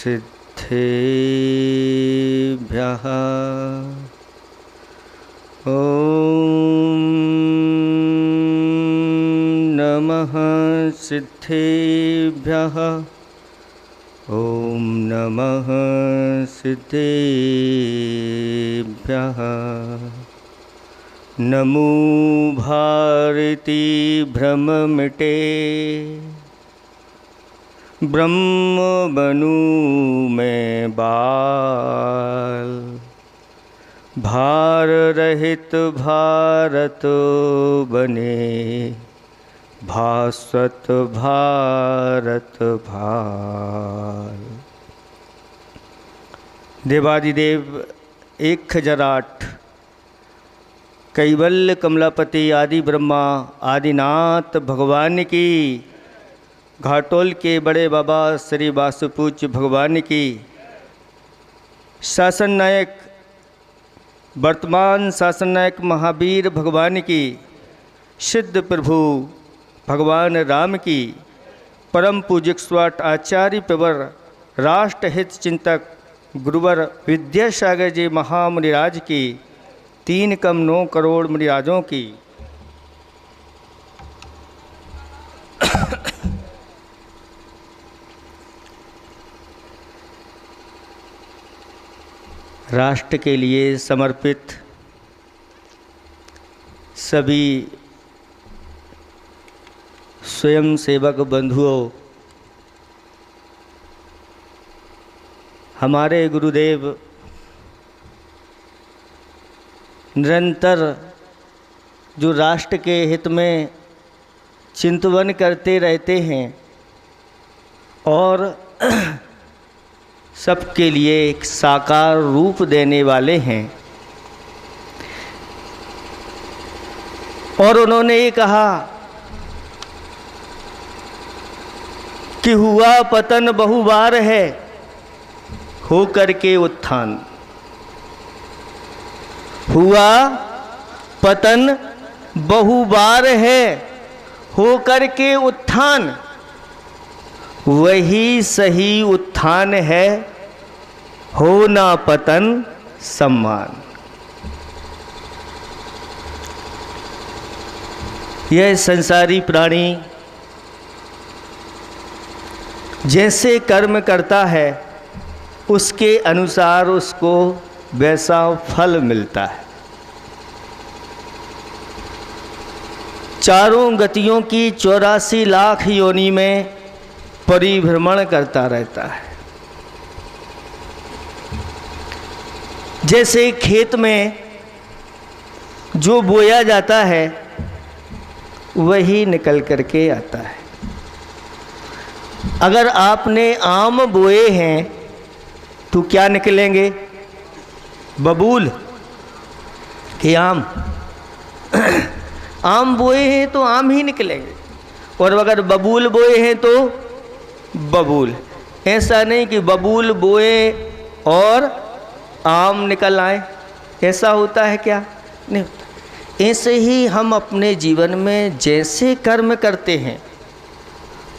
सिद्धेभ्यः ॐ नमः सिद्धेभ्यः ॐ नमः सिद्धेभ्यः। नमो भारती भ्रम मिटे ब्रह्म बनूं मैं बाल। भार रहित भारत बने भास्वत भारत भाल। देवादिदेव 1008 कैवल्य कमलापति आदि ब्रह्मा आदिनाथ भगवान की, घाटोल के बड़े बाबा श्री वासुपूज्य भगवान की, शासन नायक वर्तमान शासन नायक महावीर भगवान की, सिद्ध प्रभु भगवान राम की, परम पूज्य स्वाट आचार्य प्रवर राष्ट्रहित चिंतक गुरुवर विद्यासागर जी महामुनिराज की, 3,9 करोड़ मुनिराजों की, राष्ट्र के लिए समर्पित सभी स्वयं सेवक बंधुओं, हमारे गुरुदेव निरंतर जो राष्ट्र के हित में चिंतन करते रहते हैं और सबके लिए एक साकार रूप देने वाले हैं। और उन्होंने ये कहा कि हुआ पतन बहुबार है हो करके उत्थान। हुआ पतन बहुबार है हो करके उत्थान, वही सही उत्थान है हो ना पतन सम्मान। यह संसारी प्राणी जैसे कर्म करता है उसके अनुसार उसको वैसा फल मिलता है। चारों गतियों की 84 लाख योनि में परिभ्रमण करता रहता है। जैसे खेत में जो बोया जाता है वही निकल करके आता है। अगर आपने आम बोए हैं तो क्या निकलेंगे? बबूल कि आम? आम बोए हैं तो आम ही निकलेंगे, और अगर बबूल बोए हैं तो बबूल। ऐसा नहीं कि बबूल बोए और आम निकल आए, ऐसा होता है क्या? नहीं होता। ऐसे ही हम अपने जीवन में जैसे कर्म करते हैं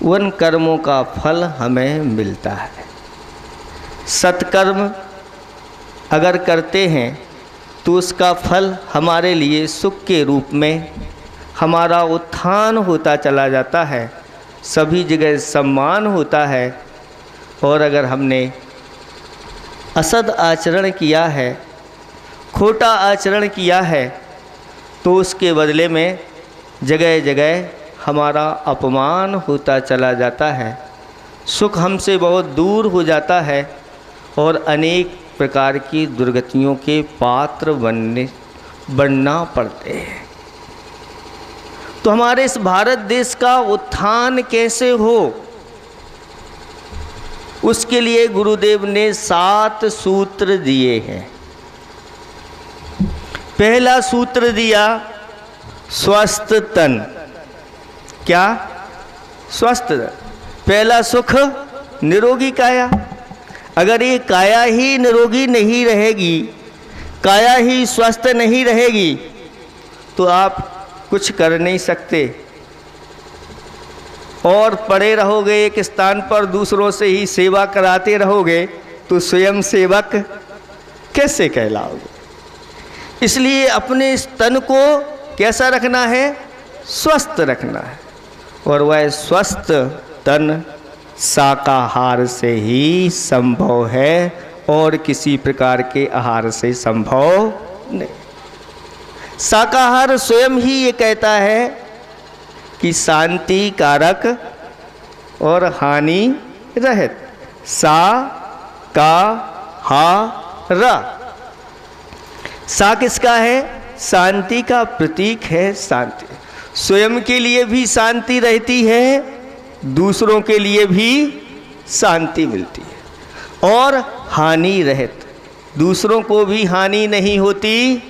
उन कर्मों का फल हमें मिलता है। सत्कर्म अगर करते हैं तो उसका फल हमारे लिए सुख के रूप में हमारा उत्थान होता चला जाता है, सभी जगह सम्मान होता है। और अगर हमने असद आचरण किया है, खोटा आचरण किया है, तो उसके बदले में जगह जगह हमारा अपमान होता चला जाता है, सुख हमसे बहुत दूर हो जाता है और अनेक प्रकार की दुर्गतियों के पात्र बनना पड़ते हैं। तो हमारे इस भारत देश का उत्थान कैसे हो, उसके लिए गुरुदेव ने 7 सूत्र दिए हैं। पहला सूत्र दिया स्वस्थ तन। क्या? स्वस्थ। पहला सुख निरोगी काया। अगर ये काया ही निरोगी नहीं रहेगी, काया ही स्वस्थ नहीं रहेगी, तो आप कुछ कर नहीं सकते। और पड़े रहोगे एक स्थान पर, दूसरों से ही सेवा कराते रहोगे, तो स्वयं सेवक कैसे कहलाओगे? इसलिए अपने इस तन को कैसा रखना है? स्वस्थ रखना है। और वह स्वस्थ तन शाकाहार से ही संभव है और किसी प्रकार के आहार से संभव नहीं। शाकाहार स्वयं ही ये कहता है कि शांति कारक और हानि रहित। सा का हा रा। सा किसका है? शांति का प्रतीक है। शांति स्वयं के लिए भी शांति रहती है, दूसरों के लिए भी शांति मिलती है। और हानि रहित, दूसरों को भी हानि नहीं होती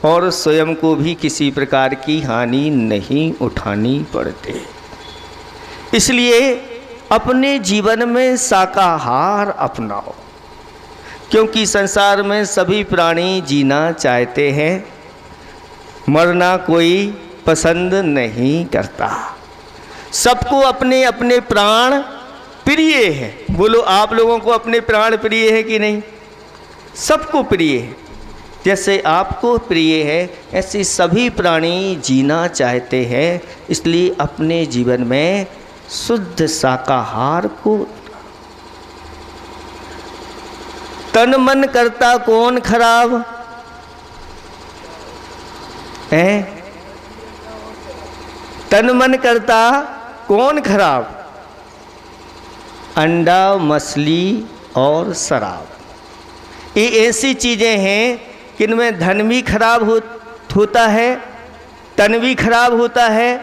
और स्वयं को भी किसी प्रकार की हानि नहीं उठानी पड़ती। इसलिए अपने जीवन में शाकाहार अपनाओ, क्योंकि संसार में सभी प्राणी जीना चाहते हैं, मरना कोई पसंद नहीं करता। सबको अपने अपने प्राण प्रिय है। बोलो, आप लोगों को अपने प्राण प्रिय है कि नहीं? सबको प्रिय है। जैसे आपको प्रिय है ऐसे सभी प्राणी जीना चाहते हैं। इसलिए अपने जीवन में शुद्ध शाकाहार को। तन मन करता कौन खराब है? तन मन करता कौन खराब? अंडा, मछली और शराब। ये ऐसी चीज़ें हैं कि इनमें धन भी खराब होता है, तन भी खराब होता है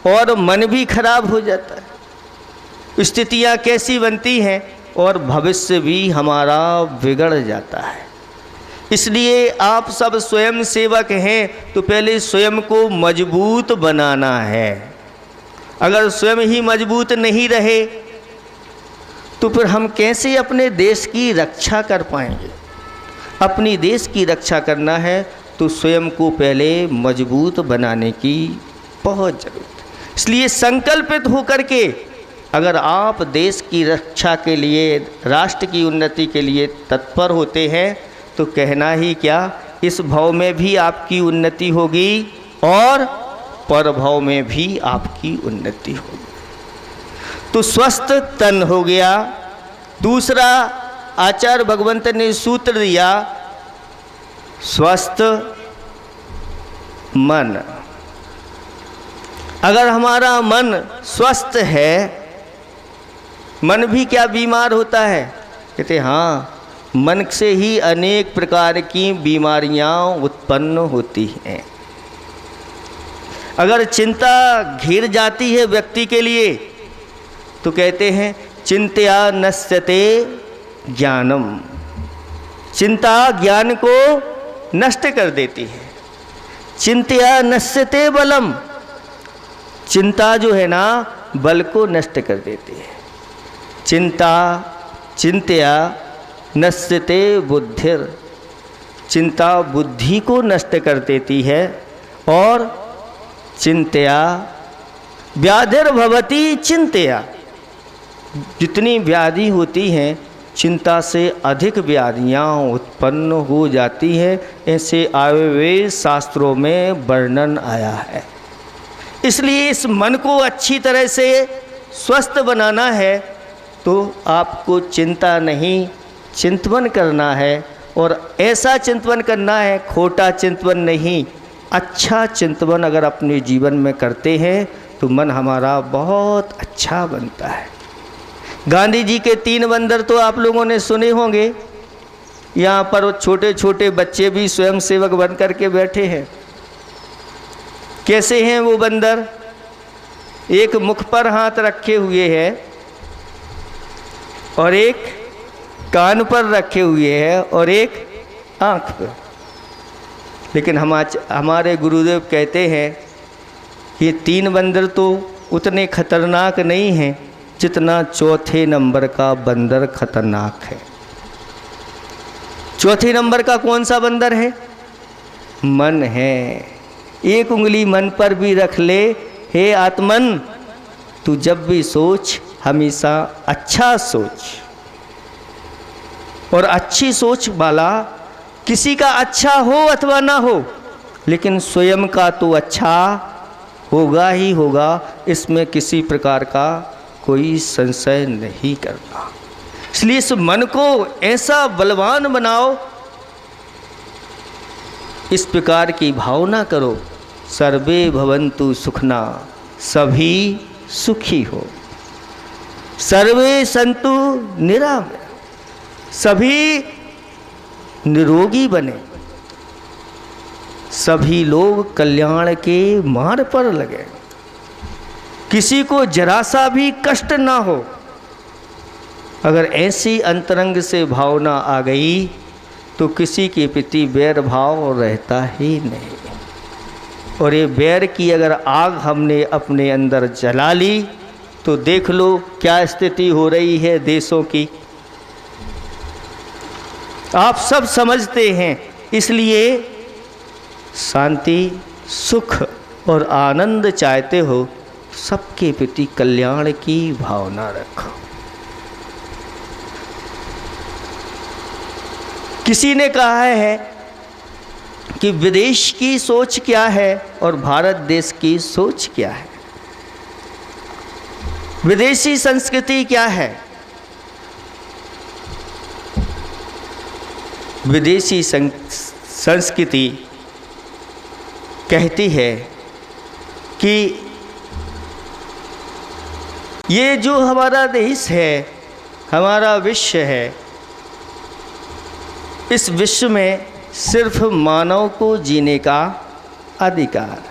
और मन भी खराब हो जाता है। स्थितियाँ कैसी बनती हैं और भविष्य भी हमारा बिगड़ जाता है। इसलिए आप सब स्वयं सेवक हैं तो पहले स्वयं को मजबूत बनाना है। अगर स्वयं ही मजबूत नहीं रहे तो फिर हम कैसे अपने देश की रक्षा कर पाएंगे? अपनी देश की रक्षा करना है तो स्वयं को पहले मजबूत बनाने की बहुत ज़रूरत है। इसलिए संकल्पित होकर के अगर आप देश की रक्षा के लिए, राष्ट्र की उन्नति के लिए तत्पर होते हैं तो कहना ही क्या, इस भाव में भी आपकी उन्नति होगी और परभाव में भी आपकी उन्नति होगी। तो स्वस्थ तन हो गया। दूसरा आचार्य भगवंत ने सूत्र दिया, स्वस्थ मन। अगर हमारा मन स्वस्थ है, मन भी क्या बीमार होता है? कहते हाँ, मन से ही अनेक प्रकार की बीमारियां उत्पन्न होती हैं। अगर चिंता घिर जाती है व्यक्ति के लिए तो कहते हैं चिंत्या नश्यते ज्ञानम। चिंता ज्ञान को नष्ट कर देती है। चिंत्या नश्यते बलम। चिंता जो है ना, बल को नष्ट कर देती है। चिंत्या नश्यते बुद्धिर। चिंता बुद्धि को नष्ट कर देती है। और चिंत्या व्याधिर भवती चिंत्या। जितनी व्याधि होती हैं, चिंता से अधिक व्याधियाँ उत्पन्न हो जाती हैं। ऐसे आयुर्वेद शास्त्रों में वर्णन आया है। इसलिए इस मन को अच्छी तरह से स्वस्थ बनाना है तो आपको चिंता नहीं, चिंतन करना है। और ऐसा चिंतन करना है, खोटा चिंतन नहीं, अच्छा चिंतन अगर अपने जीवन में करते हैं तो मन हमारा बहुत अच्छा बनता है। गांधी जी के 3 बंदर तो आप लोगों ने सुने होंगे। यहाँ पर छोटे छोटे बच्चे भी स्वयं सेवक बन करके बैठे हैं। कैसे हैं वो बंदर? एक मुख पर हाथ रखे हुए है और एक कान पर रखे हुए है और एक आँख पर। लेकिन हमारे गुरुदेव कहते हैं ये 3 बंदर तो उतने खतरनाक नहीं हैं जितना चौथे नंबर का बंदर खतरनाक है। चौथे नंबर का कौन सा बंदर है? मन है। एक उंगली मन पर भी रख ले, हे आत्मन, तू जब भी सोच हमेशा अच्छा सोच, और अच्छी सोच वाला किसी का अच्छा हो अथवा ना हो, लेकिन स्वयं का तो अच्छा होगा ही होगा, इसमें किसी प्रकार का कोई संशय नहीं करना। इसलिए इस मन को ऐसा बलवान बनाओ, इस प्रकार की भावना करो, सर्वे भवन्तु सुखना, सभी सुखी हो, सर्वे सन्तु निरामया, सभी निरोगी बने, सभी लोग कल्याण के मार्ग पर लगे, किसी को जरा सा भी कष्ट ना हो। अगर ऐसी अंतरंग से भावना आ गई तो किसी के प्रति बैर भाव रहता ही नहीं। और ये बैर की अगर आग हमने अपने अंदर जला ली तो देख लो क्या स्थिति हो रही है देशों की, आप सब समझते हैं। इसलिए शांति, सुख और आनंद चाहते हो, सबके प्रति कल्याण की भावना रखो। किसी ने कहा है कि विदेश की सोच क्या है और भारत देश की सोच क्या है, विदेशी संस्कृति क्या है। विदेशी संस्कृति कहती है कि ये जो हमारा देश है, हमारा विश्व है, इस विश्व में सिर्फ मानव को जीने का अधिकार।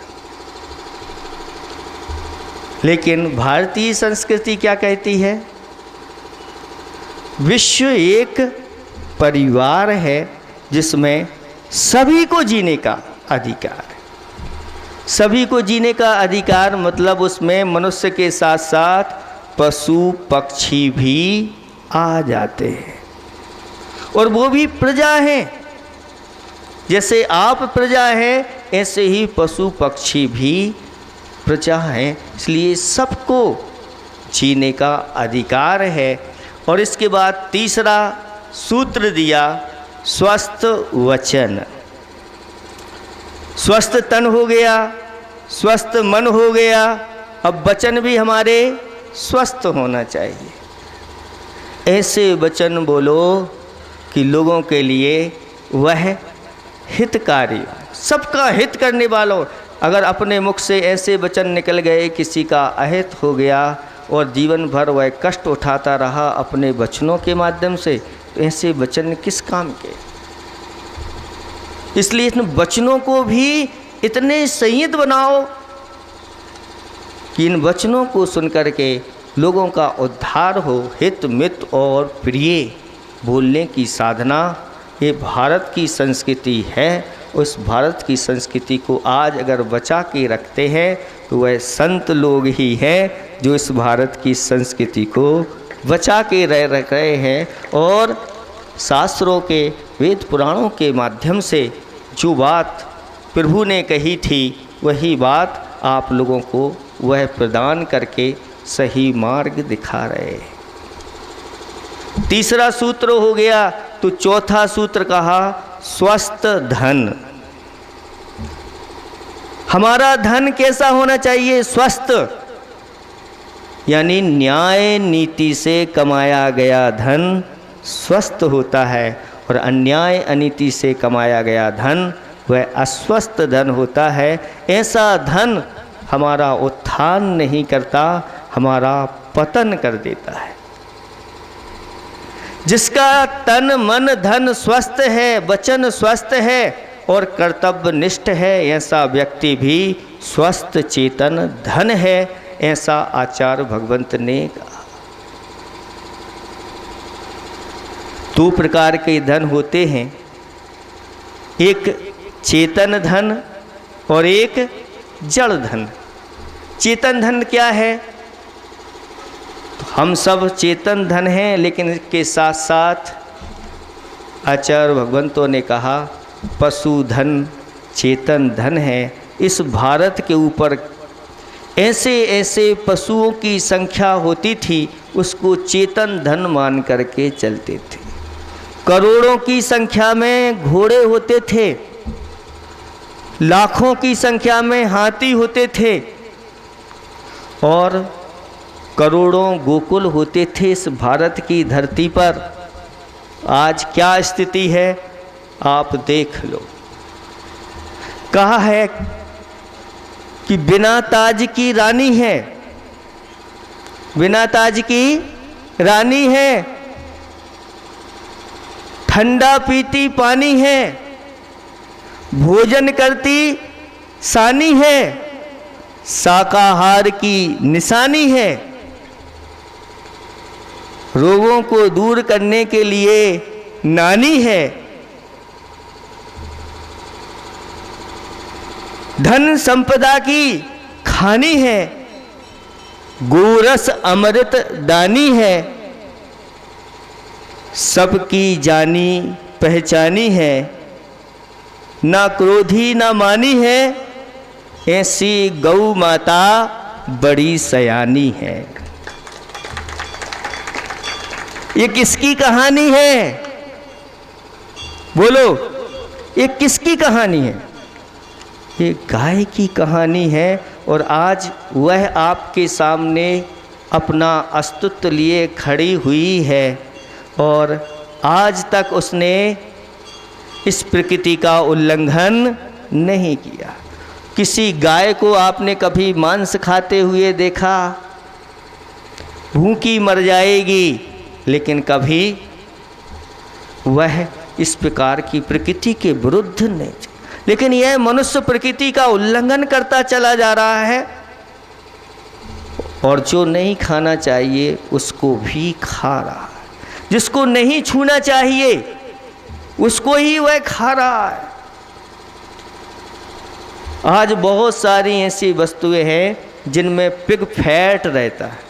लेकिन भारतीय संस्कृति क्या कहती है? विश्व एक परिवार है जिसमें सभी को जीने का अधिकार है। सभी को जीने का अधिकार मतलब उसमें मनुष्य के साथ साथ पशु पक्षी भी आ जाते हैं, और वो भी प्रजा हैं। जैसे आप प्रजा हैं, ऐसे ही पशु पक्षी भी प्रजा हैं। इसलिए सबको जीने का अधिकार है। और इसके बाद तीसरा सूत्र दिया, स्वस्थ वचन। स्वस्थ तन हो गया, स्वस्थ मन हो गया, अब वचन भी हमारे स्वस्थ होना चाहिए। ऐसे वचन बोलो कि लोगों के लिए वह हितकारी, सबका हित करने वालों। अगर अपने मुख से ऐसे वचन निकल गए, किसी का अहित हो गया और जीवन भर वह कष्ट उठाता रहा अपने वचनों के माध्यम से, तो ऐसे वचन किस काम के। इसलिए इन वचनों को भी इतने संयत बनाओ कि इन वचनों को सुनकर के लोगों का उद्धार हो। हित मित और प्रिय बोलने की साधना ये भारत की संस्कृति है। उस भारत की संस्कृति को आज अगर बचा के रखते हैं तो वह संत लोग ही हैं जो इस भारत की संस्कृति को बचा के रख रहे हैं। और शास्त्रों के, वेद पुराणों के माध्यम से जो बात प्रभु ने कही थी, वही बात आप लोगों को वह प्रदान करके सही मार्ग दिखा रहे हैं। तीसरा सूत्र हो गया, तो चौथा सूत्र कहा स्वस्थ धन। हमारा धन कैसा होना चाहिए? स्वस्थ, यानी न्याय नीति से कमाया गया धन स्वस्थ होता है, और अन्याय अनीति से कमाया गया धन वह अस्वस्थ धन होता है। ऐसा धन हमारा उत्थान नहीं करता, हमारा पतन कर देता है। जिसका तन मन धन स्वस्थ है, वचन स्वस्थ है और कर्तव्य निष्ठ है, ऐसा व्यक्ति भी स्वस्थ चेतन धन है, ऐसा आचार्य भगवंत ने कहा। दो प्रकार के धन होते हैं, एक चेतन धन और एक जड़ धन। चेतन धन क्या है? तो हम सब चेतन धन हैं, लेकिन इसके साथ साथ आचार्य भगवंतों ने कहा पशु धन चेतन धन है। इस भारत के ऊपर ऐसे ऐसे पशुओं की संख्या होती थी, उसको चेतन धन मान करके चलते थे। करोड़ों की संख्या में घोड़े होते थे, लाखों की संख्या में हाथी होते थे और करोड़ों गोकुल होते थे इस भारत की धरती पर। आज क्या स्थिति है आप देख लो। कहा है कि बिना ताज की रानी है, बिना ताज की रानी है, ठंडा पीती पानी है, भोजन करती सानी है, शाकाहार की निशानी है, रोगों को दूर करने के लिए नानी है, धन संपदा की खानी है, गोरस अमृत दानी है, सबकी जानी पहचानी है, ना क्रोधी ना मानी है, ऐसी गौ माता बड़ी सयानी है। ये किसकी कहानी है? बोलो, ये किसकी कहानी है? ये गाय की कहानी है। और आज वह आपके सामने अपना अस्तित्व लिए खड़ी हुई है और आज तक उसने इस प्रकृति का उल्लंघन नहीं किया। किसी गाय को आपने कभी मांस खाते हुए देखा? भूखी मर जाएगी, लेकिन कभी वह इस प्रकार की प्रकृति के विरुद्ध नहीं। लेकिन यह मनुष्य प्रकृति का उल्लंघन करता चला जा रहा है और जो नहीं खाना चाहिए उसको भी खा रहा है, जिसको नहीं छूना चाहिए उसको ही वह खा रहा है। आज बहुत सारी ऐसी वस्तुएं हैं जिनमें पिग फैट रहता है।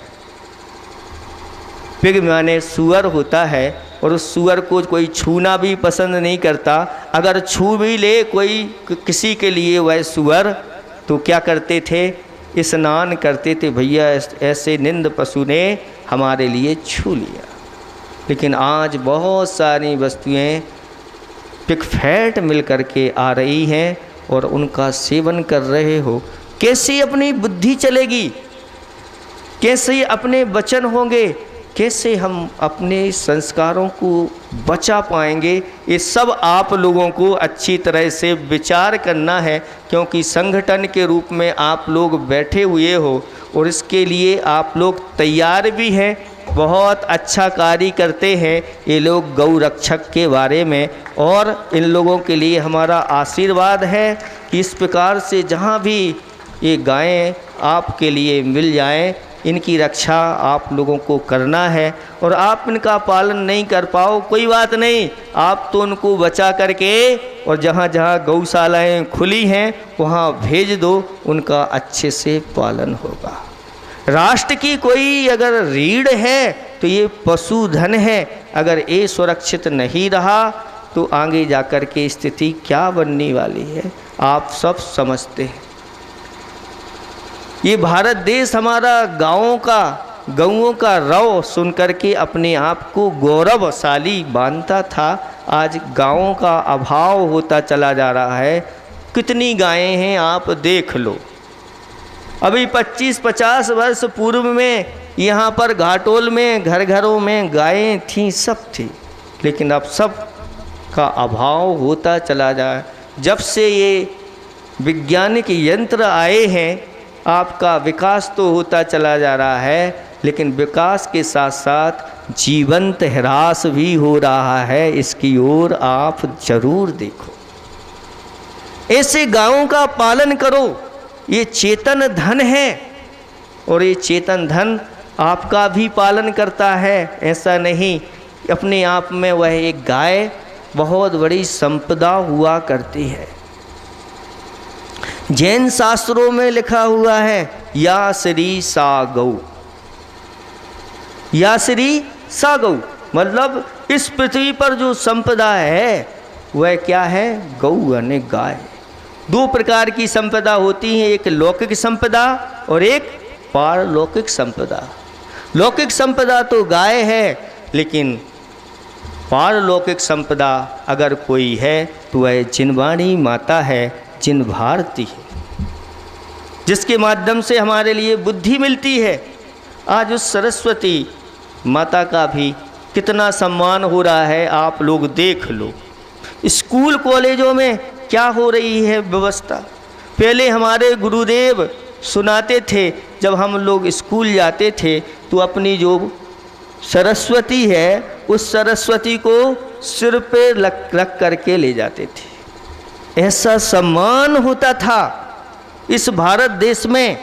पिग माने सुअर होता है और उस सुअर को कोई छूना भी पसंद नहीं करता। अगर छू भी ले कोई किसी के लिए वह सुअर, तो क्या करते थे? स्नान करते थे, भैया ऐसे निंद पशु ने हमारे लिए छू लिया। लेकिन आज बहुत सारी वस्तुएं पिग फैट मिल करके आ रही हैं और उनका सेवन कर रहे हो। कैसे अपनी बुद्धि चलेगी? कैसे अपने वचन होंगे? कैसे हम अपने संस्कारों को बचा पाएंगे? ये सब आप लोगों को अच्छी तरह से विचार करना है, क्योंकि संगठन के रूप में आप लोग बैठे हुए हो और इसके लिए आप लोग तैयार भी हैं। बहुत अच्छा कार्य करते हैं ये लोग गौ रक्षक के बारे में, और इन लोगों के लिए हमारा आशीर्वाद है कि इस प्रकार से जहाँ भी ये गायें आपके लिए मिल जाएं, इनकी रक्षा आप लोगों को करना है। और आप इनका पालन नहीं कर पाओ कोई बात नहीं, आप तो उनको बचा करके और जहाँ जहाँ गौशालाएँ खुली हैं वहाँ भेज दो, उनका अच्छे से पालन होगा। राष्ट्र की कोई अगर रीढ़ है तो ये पशुधन है। अगर ये सुरक्षित नहीं रहा तो आगे जाकर के स्थिति क्या बनने वाली है आप सब समझते हैं। ये भारत देश हमारा गौओं का रौ सुन करके अपने आप को गौरवशाली मानता था। आज गायों का अभाव होता चला जा रहा है। कितनी गायें हैं आप देख लो। अभी 25-50 वर्ष पूर्व में यहाँ पर घाटोल में घर घरों में गायें थीं, सब थी, लेकिन अब सब का अभाव होता चला जा। जब से ये वैज्ञानिक यंत्र आए हैं आपका विकास तो होता चला जा रहा है, लेकिन विकास के साथ साथ जीवंत ह्रास भी हो रहा है। इसकी ओर आप जरूर देखो। ऐसे गायों का पालन करो। ये चेतन धन है और ये चेतन धन आपका भी पालन करता है। ऐसा नहीं अपने आप में वह एक गाय बहुत बड़ी संपदा हुआ करती है। जैन शास्त्रों में लिखा हुआ है या श्री सा गौ, या श्री सा गौ, मतलब इस पृथ्वी पर जो संपदा है वह क्या है? गौ यानी गाय। दो प्रकार की संपदा होती है, एक लौकिक संपदा और एक पारलौकिक संपदा। लौकिक संपदा तो गाय है, लेकिन पारलौकिक संपदा अगर कोई है तो वह जिनवाणी माता है, जिन भारती है, जिसके माध्यम से हमारे लिए बुद्धि मिलती है। आज उस सरस्वती माता का भी कितना सम्मान हो रहा है, आप लोग देख लो। स्कूल कॉलेजों में क्या हो रही है व्यवस्था। पहले हमारे गुरुदेव सुनाते थे, जब हम लोग स्कूल जाते थे तो अपनी जो सरस्वती है उस सरस्वती को सिर पे रख करके ले जाते थे। ऐसा सम्मान होता था इस भारत देश में।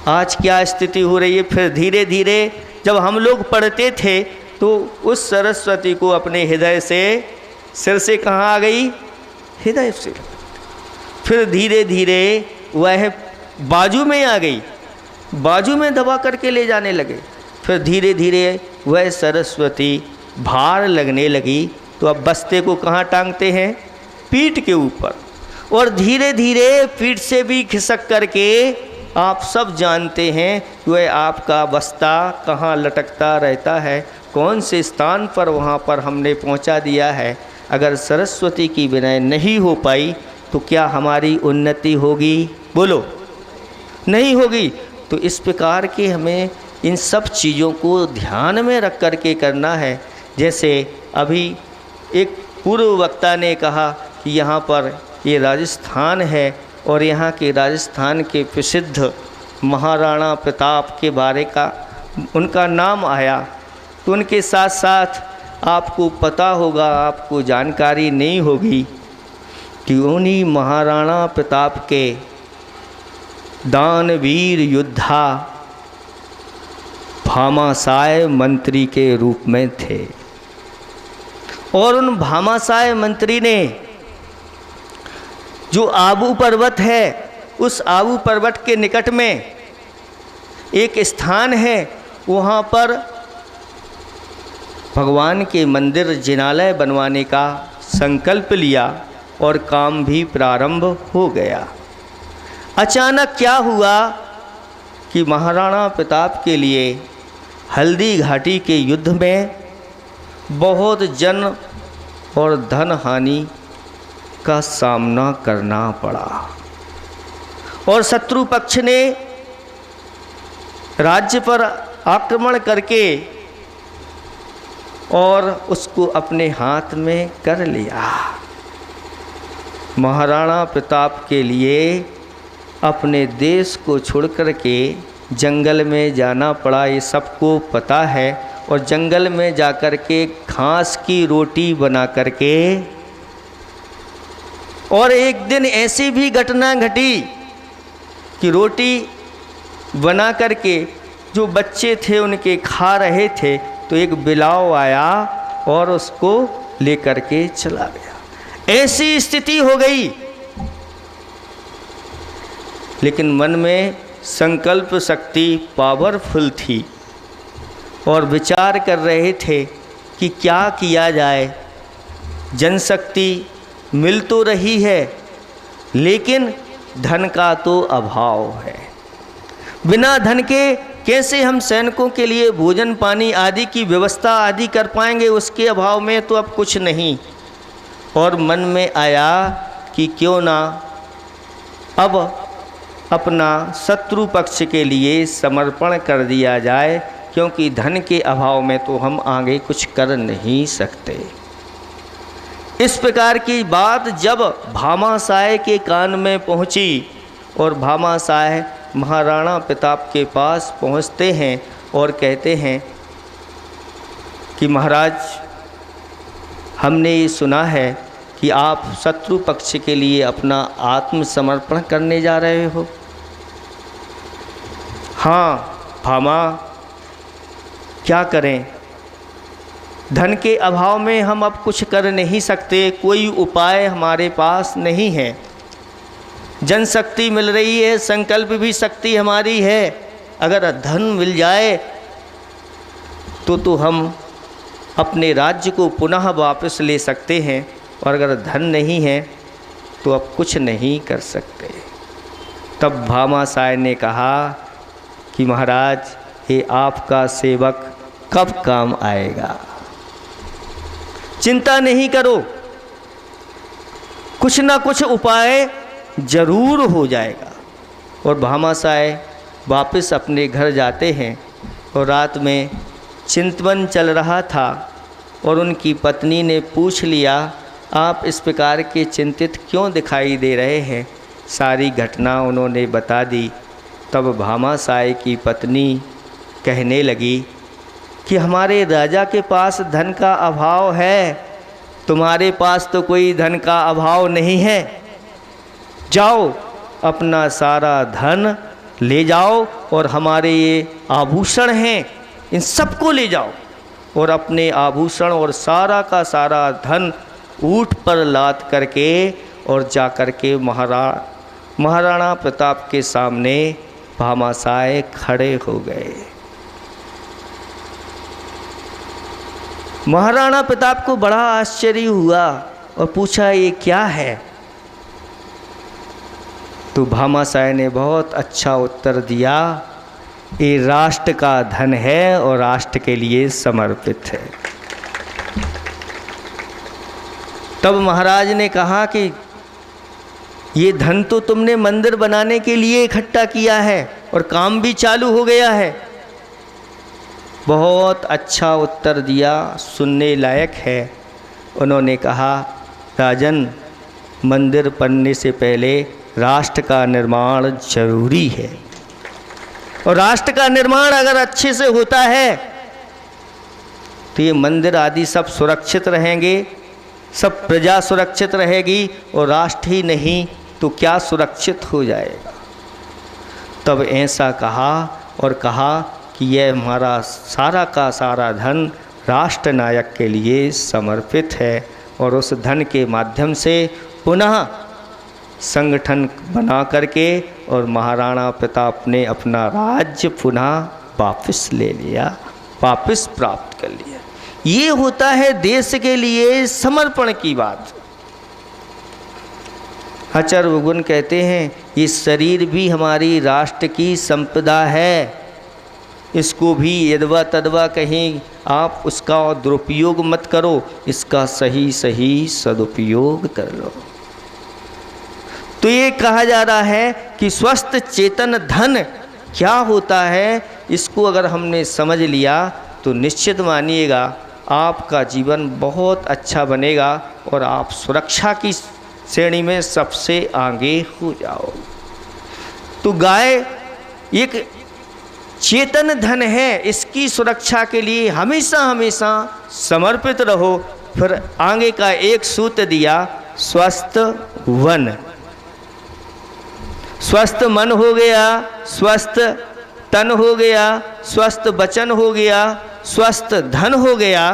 आज क्या स्थिति हो रही है। फिर धीरे धीरे जब हम लोग पढ़ते थे तो उस सरस्वती को अपने हृदय से, सिर से कहाँ आ गई, हृदय से। फिर धीरे धीरे वह बाजू में आ गई, बाजू में दबा करके ले जाने लगे। फिर धीरे धीरे वह सरस्वती भार लगने लगी तो अब बस्ते को कहाँ टांगते हैं, पीठ के ऊपर। और धीरे धीरे पीठ से भी खिसक करके आप सब जानते हैं कि वह आपका बस्ता कहाँ लटकता रहता है, कौन से स्थान पर, वहाँ पर हमने पहुँचा दिया है। अगर सरस्वती की विनय नहीं हो पाई तो क्या हमारी उन्नति होगी, बोलो, नहीं होगी। तो इस प्रकार के हमें इन सब चीज़ों को ध्यान में रख कर के करना है। जैसे अभी एक पूर्व वक्ता ने कहा कि यहाँ पर ये राजस्थान है और यहाँ के राजस्थान के प्रसिद्ध महाराणा प्रताप के बारे का उनका नाम आया, तो उनके साथ साथ आपको पता होगा, आपको जानकारी नहीं होगी कि उन्हीं महाराणा प्रताप के दानवीर योद्धा भामाशाह मंत्री के रूप में थे। और उन भामाशाह मंत्री ने जो आबू पर्वत है, उस आबू पर्वत के निकट में एक स्थान है, वहाँ पर भगवान के मंदिर जिनालय बनवाने का संकल्प लिया और काम भी प्रारंभ हो गया। अचानक क्या हुआ कि महाराणा प्रताप के लिए हल्दी घाटी के युद्ध में बहुत जन और धन हानि का सामना करना पड़ा और शत्रु पक्ष ने राज्य पर आक्रमण करके और उसको अपने हाथ में कर लिया। महाराणा प्रताप के लिए अपने देश को छोड़ कर के जंगल में जाना पड़ा, ये सबको पता है। और जंगल में जाकर के घास की रोटी बना करके, और एक दिन ऐसी भी घटना घटी कि रोटी बना करके जो बच्चे थे उनके खा रहे थे, तो एक बिलाव आया और उसको लेकर के चला गया। ऐसी स्थिति हो गई। लेकिन मन में संकल्प शक्ति पावरफुल थी और विचार कर रहे थे कि क्या किया जाए। जनशक्ति मिल तो रही है, लेकिन धन का तो अभाव है। बिना धन के कैसे हम सैनिकों के लिए भोजन पानी आदि की व्यवस्था आदि कर पाएंगे, उसके अभाव में तो अब कुछ नहीं। और मन में आया कि क्यों ना अब अपना शत्रु पक्ष के लिए समर्पण कर दिया जाए, क्योंकि धन के अभाव में तो हम आगे कुछ कर नहीं सकते। इस प्रकार की बात जब भामाशाह के कान में पहुंची और भामाशाह महाराणा प्रताप के पास पहुंचते हैं और कहते हैं कि महाराज, हमने ये सुना है कि आप शत्रु पक्ष के लिए अपना आत्मसमर्पण करने जा रहे हो। हाँ भामा, क्या करें, धन के अभाव में हम अब कुछ कर नहीं सकते, कोई उपाय हमारे पास नहीं है। जनशक्ति मिल रही है, संकल्प भी शक्ति हमारी है। अगर धन मिल जाए तो हम अपने राज्य को पुनः वापस ले सकते हैं, और अगर धन नहीं है तो अब कुछ नहीं कर सकते। तब भामाशाय ने कहा कि महाराज, ये आपका सेवक कब काम आएगा? चिंता नहीं करो, कुछ ना कुछ उपाय जरूर हो जाएगा। और भामाशाय वापस अपने घर जाते हैं और रात में चिंतन चल रहा था और उनकी पत्नी ने पूछ लिया, आप इस प्रकार के चिंतित क्यों दिखाई दे रहे हैं? सारी घटना उन्होंने बता दी। तब भामाशाय की पत्नी कहने लगी कि हमारे राजा के पास धन का अभाव है, तुम्हारे पास तो कोई धन का अभाव नहीं है। जाओ, अपना सारा धन ले जाओ और हमारे ये आभूषण हैं, इन सबको ले जाओ और अपने आभूषण और सारा का सारा धन ऊँट पर लाद करके और जा कर के महाराणा प्रताप के सामने भामाशाय खड़े हो गए। महाराणा प्रताप को बड़ा आश्चर्य हुआ और पूछा, ये क्या है? तो भामाशाय ने बहुत अच्छा उत्तर दिया, ये राष्ट्र का धन है और राष्ट्र के लिए समर्पित है। तब महाराज ने कहा कि ये धन तो तुमने मंदिर बनाने के लिए इकट्ठा किया है और काम भी चालू हो गया है। बहुत अच्छा उत्तर दिया, सुनने लायक है। उन्होंने कहा, राजन, मंदिर बनने से पहले राष्ट्र का निर्माण जरूरी है और राष्ट्र का निर्माण अगर अच्छे से होता है तो ये मंदिर आदि सब सुरक्षित रहेंगे, सब प्रजा सुरक्षित रहेगी और राष्ट्र ही नहीं तो क्या सुरक्षित हो जाएगा। तब ऐसा कहा और कहा कि यह हमारा सारा का सारा धन राष्ट्र नायक के लिए समर्पित है और उस धन के माध्यम से पुनः संगठन बना करके और महाराणा प्रताप ने अपना राज्य पुनः वापस ले लिया, वापस प्राप्त कर लिया। ये होता है देश के लिए समर्पण की बात। आचार्य भगवान कहते हैं, ये शरीर भी हमारी राष्ट्र की संपदा है, इसको भी यदवा तदवा कहीं आप उसका दुरुपयोग मत करो, इसका सही सही सदुपयोग कर लो। तो ये कहा जा रहा है कि स्वस्थ चेतन धन क्या होता है, इसको अगर हमने समझ लिया तो निश्चित मानिएगा आपका जीवन बहुत अच्छा बनेगा और आप सुरक्षा की श्रेणी में सबसे आगे हो जाओ। तो गाय एक चेतन धन है, इसकी सुरक्षा के लिए हमेशा हमेशा समर्पित रहो। फिर आगे का एक सूत्र दिया, स्वस्थ वन। स्वस्थ मन हो गया, स्वस्थ तन हो गया, स्वस्थ वचन हो गया, स्वस्थ धन हो गया।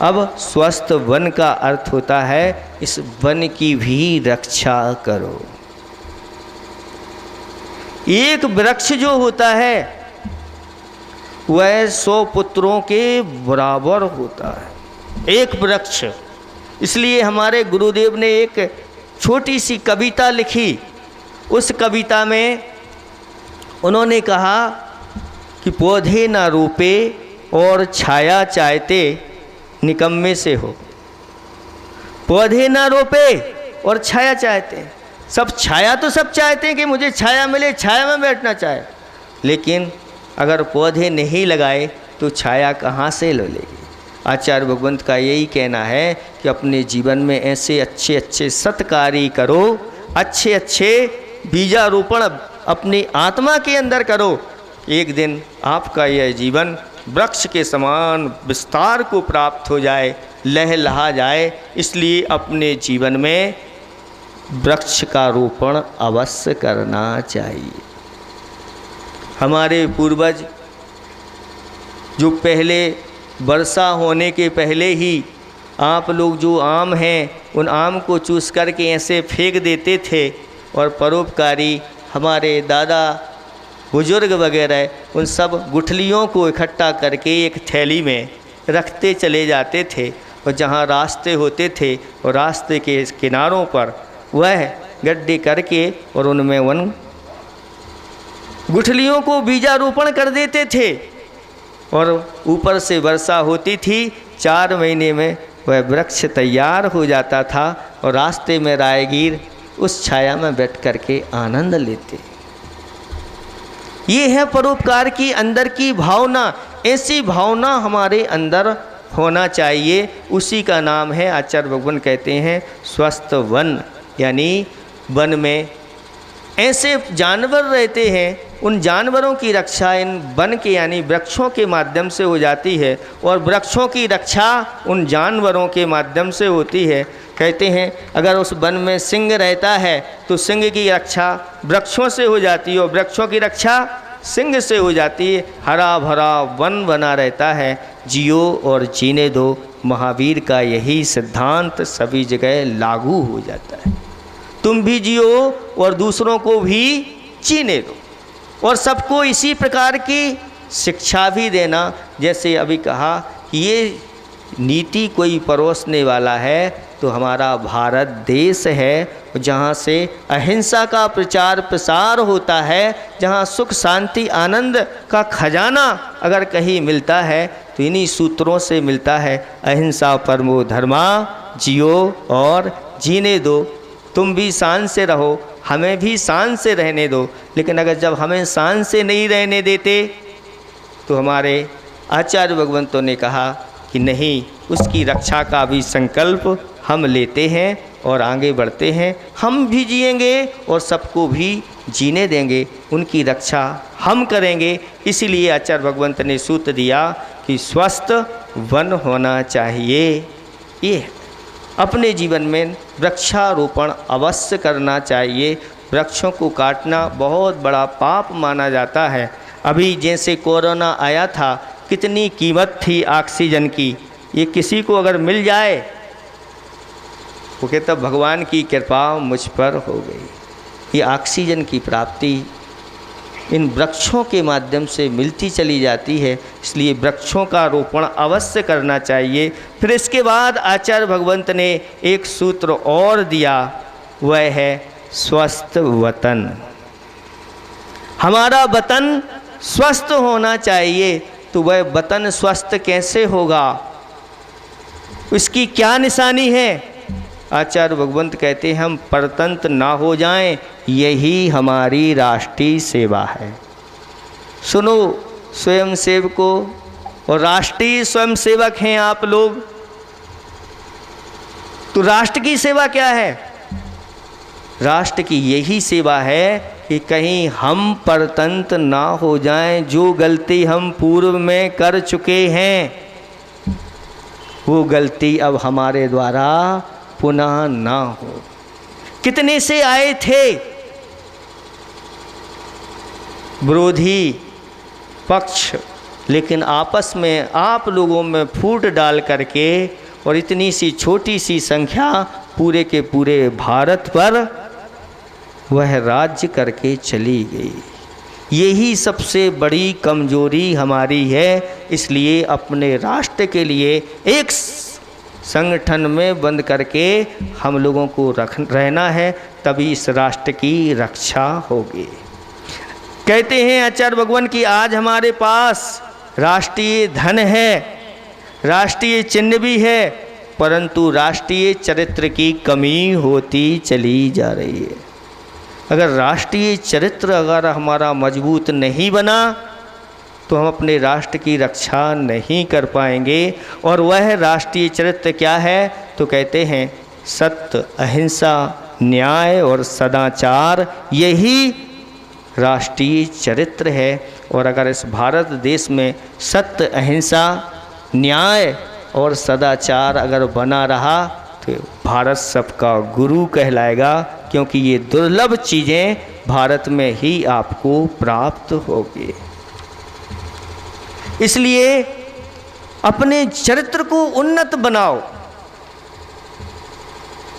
अब स्वस्थ वन का अर्थ होता है इस वन की भी रक्षा करो। एक वृक्ष जो होता है वह 100 पुत्रों के बराबर होता है, एक वृक्ष। इसलिए हमारे गुरुदेव ने एक छोटी सी कविता लिखी। उस कविता में उन्होंने कहा कि पौधे ना रोपे और छाया चाहते निकम्मे से हो। पौधे ना रोपे और छाया चाहते हैं, सब छाया तो सब चाहते हैं कि मुझे छाया मिले, छाया में बैठना चाहे, लेकिन अगर पौधे नहीं लगाए तो छाया कहाँ से लेगी। आचार्य भगवंत का यही कहना है कि अपने जीवन में ऐसे अच्छे अच्छे सत्कार्य करो, अच्छे अच्छे बीजारोपण अपनी आत्मा के अंदर करो। एक दिन आपका यह जीवन वृक्ष के समान विस्तार को प्राप्त हो जाए, लहलहा जाए। इसलिए अपने जीवन में वृक्ष का रोपण अवश्य करना चाहिए। हमारे पूर्वज जो पहले वर्षा होने के पहले ही आप लोग जो आम हैं उन आम को चूस करके ऐसे फेंक देते थे और परोपकारी हमारे दादा बुजुर्ग वगैरह उन सब गुठलियों को इकट्ठा करके एक थैली में रखते चले जाते थे और जहाँ रास्ते होते थे और रास्ते के किनारों पर वह गड्ढे करके और उनमें उन गुठलियों को बीजारोपण कर देते थे और ऊपर से वर्षा होती थी। 4 महीने में वह वृक्ष तैयार हो जाता था और रास्ते में राहगीर उस छाया में बैठ कर के आनंद लेते। ये है परोपकार की अंदर की भावना। ऐसी भावना हमारे अंदर होना चाहिए। उसी का नाम है, आचार्य भगवान कहते हैं, स्वस्थ वन। यानी वन में ऐसे जानवर रहते हैं, उन जानवरों की रक्षा इन वन के यानी वृक्षों के माध्यम से हो जाती है और वृक्षों की रक्षा उन जानवरों के माध्यम से होती है। कहते हैं अगर उस वन में सिंह रहता है तो सिंह की रक्षा वृक्षों से हो जाती है और वृक्षों की रक्षा सिंह से हो जाती है। हरा भरा वन बना रहता है। जियो और जीने दो, महावीर का यही सिद्धांत सभी जगह लागू हो जाता है। तुम भी जियो और दूसरों को भी जीने दो और सबको इसी प्रकार की शिक्षा भी देना। जैसे अभी कहा कि ये नीति कोई परोसने वाला है तो हमारा भारत देश है, जहाँ से अहिंसा का प्रचार प्रसार होता है, जहाँ सुख शांति आनंद का खजाना अगर कहीं मिलता है तो इन्हीं सूत्रों से मिलता है। अहिंसा परमो धर्मा, जियो और जीने दो। तुम भी शान से रहो, हमें भी शान से रहने दो। लेकिन अगर जब हमें शान से नहीं रहने देते तो हमारे आचार्य भगवंतों ने कहा कि नहीं, उसकी रक्षा का भी संकल्प हम लेते हैं और आगे बढ़ते हैं। हम भी जिएंगे और सबको भी जीने देंगे, उनकी रक्षा हम करेंगे। इसीलिए आचार्य भगवंत ने सूत्र दिया कि स्वस्थ वन होना चाहिए। ये अपने जीवन में वृक्षारोपण अवश्य करना चाहिए। वृक्षों को काटना बहुत बड़ा पाप माना जाता है। अभी जैसे कोरोना आया था, कितनी कीमत थी ऑक्सीजन की। ये किसी को अगर मिल जाए वो कहता भगवान की कृपा मुझ पर हो गई। ये ऑक्सीजन की प्राप्ति इन वृक्षों के माध्यम से मिलती चली जाती है। इसलिए वृक्षों का रोपण अवश्य करना चाहिए। फिर इसके बाद आचार्य भगवंत ने एक सूत्र और दिया, वह है स्वस्थ वतन। हमारा वतन स्वस्थ होना चाहिए। तो वह वतन स्वस्थ कैसे होगा, इसकी क्या निशानी है? आचार्य भगवंत कहते हैं हम परतंत्र ना हो जाएं, यही हमारी राष्ट्रीय सेवा है। सुनो स्वयं सेवकों और राष्ट्रीय स्वयं सेवक हैं आप लोग। तो राष्ट्र की सेवा क्या है? राष्ट्र की यही सेवा है कि कहीं हम परतंत्र ना हो जाएं। जो गलती हम पूर्व में कर चुके हैं वो गलती अब हमारे द्वारा पुनः ना हो। कितने से आए थे विरोधी पक्ष, लेकिन आपस में आप लोगों में फूट डाल करके और इतनी सी छोटी सी संख्या पूरे के पूरे भारत पर वह राज्य करके चली गई। यही सबसे बड़ी कमजोरी हमारी है। इसलिए अपने राष्ट्र के लिए एक संगठन में बंद करके हम लोगों को रहना है, तभी इस राष्ट्र की रक्षा होगी। कहते हैं आचार्य भगवान की आज हमारे पास राष्ट्रीय धन है, राष्ट्रीय चिन्ह भी है, परंतु राष्ट्रीय चरित्र की कमी होती चली जा रही है। अगर राष्ट्रीय चरित्र अगर हमारा मजबूत नहीं बना तो हम अपने राष्ट्र की रक्षा नहीं कर पाएंगे। और वह राष्ट्रीय चरित्र क्या है? तो कहते हैं सत्य, अहिंसा, न्याय और सदाचार, यही राष्ट्रीय चरित्र है। और अगर इस भारत देश में सत्य, अहिंसा, न्याय और सदाचार अगर बना रहा तो भारत सबका गुरु कहलाएगा, क्योंकि ये दुर्लभ चीज़ें भारत में ही आपको प्राप्त होगी। इसलिए अपने चरित्र को उन्नत बनाओ।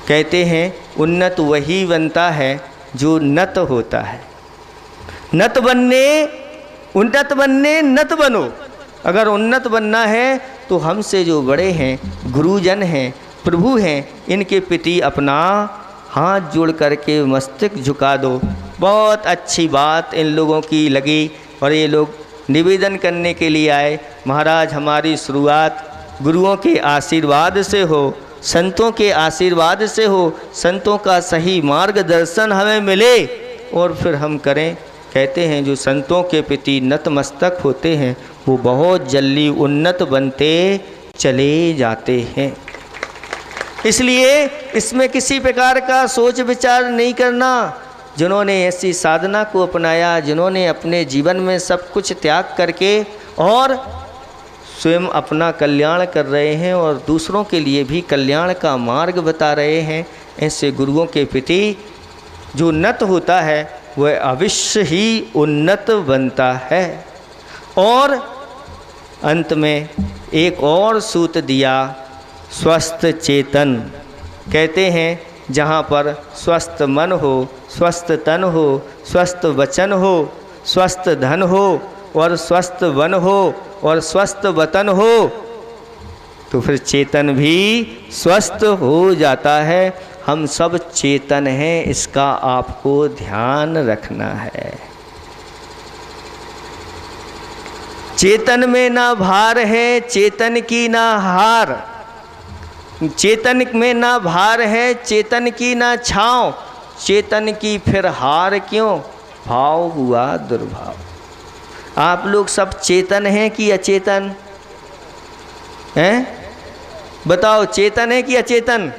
कहते हैं उन्नत वही बनता है जो नत होता है। उन्नत बनने नत बनो। अगर उन्नत बनना है तो हमसे जो बड़े हैं, गुरुजन हैं, प्रभु हैं, इनके प्रति अपना हाथ जोड़ करके मस्तक झुका दो। बहुत अच्छी बात इन लोगों की लगी और ये लोग निवेदन करने के लिए आए, महाराज हमारी शुरुआत गुरुओं के आशीर्वाद से हो, संतों के आशीर्वाद से हो, संतों का सही मार्गदर्शन हमें मिले और फिर हम करें। कहते हैं जो संतों के प्रति नतमस्तक होते हैं वो बहुत जल्दी उन्नत बनते चले जाते हैं। इसलिए इसमें किसी प्रकार का सोच विचार नहीं करना। जिन्होंने ऐसी साधना को अपनाया, जिन्होंने अपने जीवन में सब कुछ त्याग करके और स्वयं अपना कल्याण कर रहे हैं और दूसरों के लिए भी कल्याण का मार्ग बता रहे हैं, ऐसे गुरुओं के प्रति जो नत होता है वह अवश्य ही उन्नत बनता है। और अंत में एक और सूत्र दिया, स्वस्थ चेतन। कहते हैं जहाँ पर स्वस्थ मन हो, स्वस्थ तन हो, स्वस्थ वचन हो, स्वस्थ धन हो और स्वस्थ वन हो और स्वस्थ वतन हो तो फिर चेतन भी स्वस्थ हो जाता है। हम सब चेतन हैं, इसका आपको ध्यान रखना है। चेतन में ना भार है, चेतन की ना हार। चेतन में ना भार है, चेतन की ना छाँव, चेतन की फिर हार क्यों, भाव हुआ दुर्भाव। आप लोग सब चेतन हैं कि अचेतन हैं? बताओ, चेतन है कि अचेतन?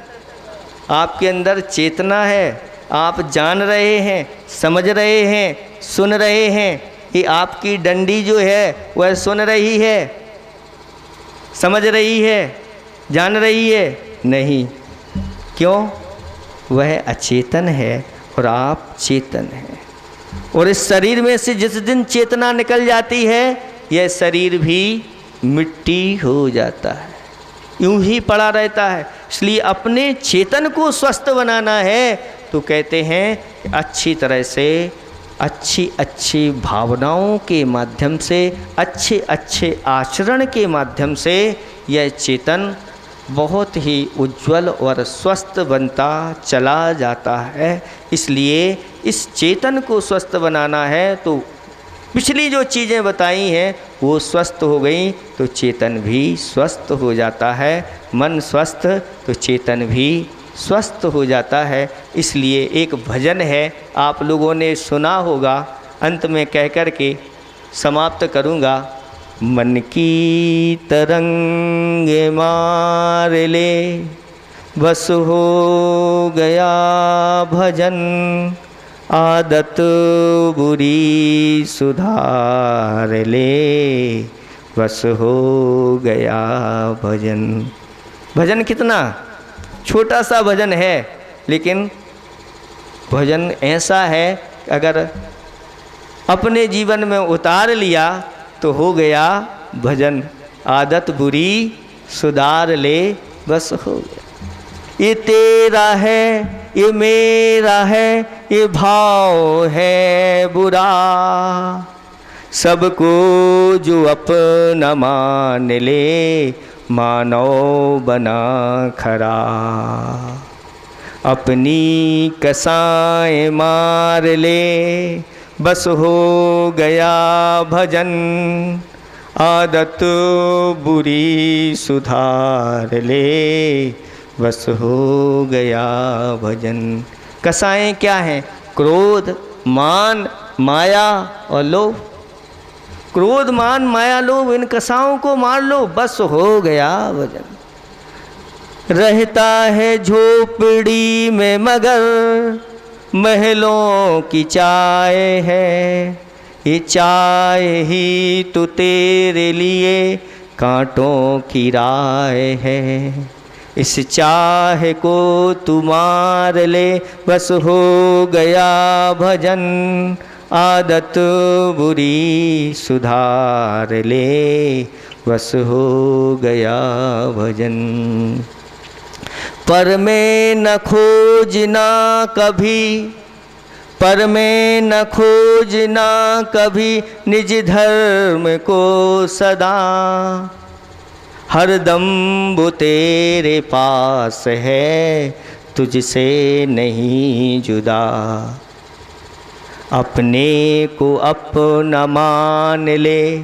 आपके अंदर चेतना है, आप जान रहे हैं, समझ रहे हैं, सुन रहे हैं। ये आपकी डंडी जो है वह सुन रही है, समझ रही है, जान रही है? नहीं। क्यों? वह अचेतन है और आप चेतन हैं। और इस शरीर में से जिस दिन चेतना निकल जाती है यह शरीर भी मिट्टी हो जाता है, यूं ही पड़ा रहता है। इसलिए अपने चेतन को स्वस्थ बनाना है तो कहते हैं अच्छी तरह से अच्छी अच्छी भावनाओं के माध्यम से, अच्छे अच्छे आचरण के माध्यम से यह चेतन बहुत ही उज्जवल और स्वस्थ बनता चला जाता है। इसलिए इस चेतन को स्वस्थ बनाना है तो पिछली जो चीज़ें बताई हैं वो स्वस्थ हो गई तो चेतन भी स्वस्थ हो जाता है। मन स्वस्थ तो चेतन भी स्वस्थ हो जाता है। इसलिए एक भजन है, आप लोगों ने सुना होगा, अंत में कह कर के समाप्त करूँगा। मन की तरंग मार ले बस हो गया भजन, आदत बुरी सुधार ले बस हो गया भजन। भजन कितना छोटा सा भजन है, लेकिन भजन ऐसा है अगर अपने जीवन में उतार लिया तो हो गया भजन। आदत बुरी सुधार ले बस हो गया। ये तेरा है, ये मेरा है, ये भाव है बुरा, सबको जो अपना मान ले मानव बना खरा। अपनी कसाएं मार ले बस हो गया भजन, आदत बुरी सुधार ले बस हो गया भजन। कसाएं क्या हैं? क्रोध, मान, माया और लोभ। क्रोध, मान, माया, लोभ, इन कसाओं को मार लो, बस हो गया भजन। रहता है झोपड़ी में मगर महलों की चाय है, ये चाय ही तो तेरे लिए कांटों की राय है। इस चाह को तू मार ले बस हो गया भजन, आदत बुरी सुधार ले बस हो गया भजन। पर मैं न खोजना कभी, पर मैं न खोजना कभी निज धर्म को सदा, हरदम वो तेरे पास है तुझसे नहीं जुदा। अपने को अपना मान ले,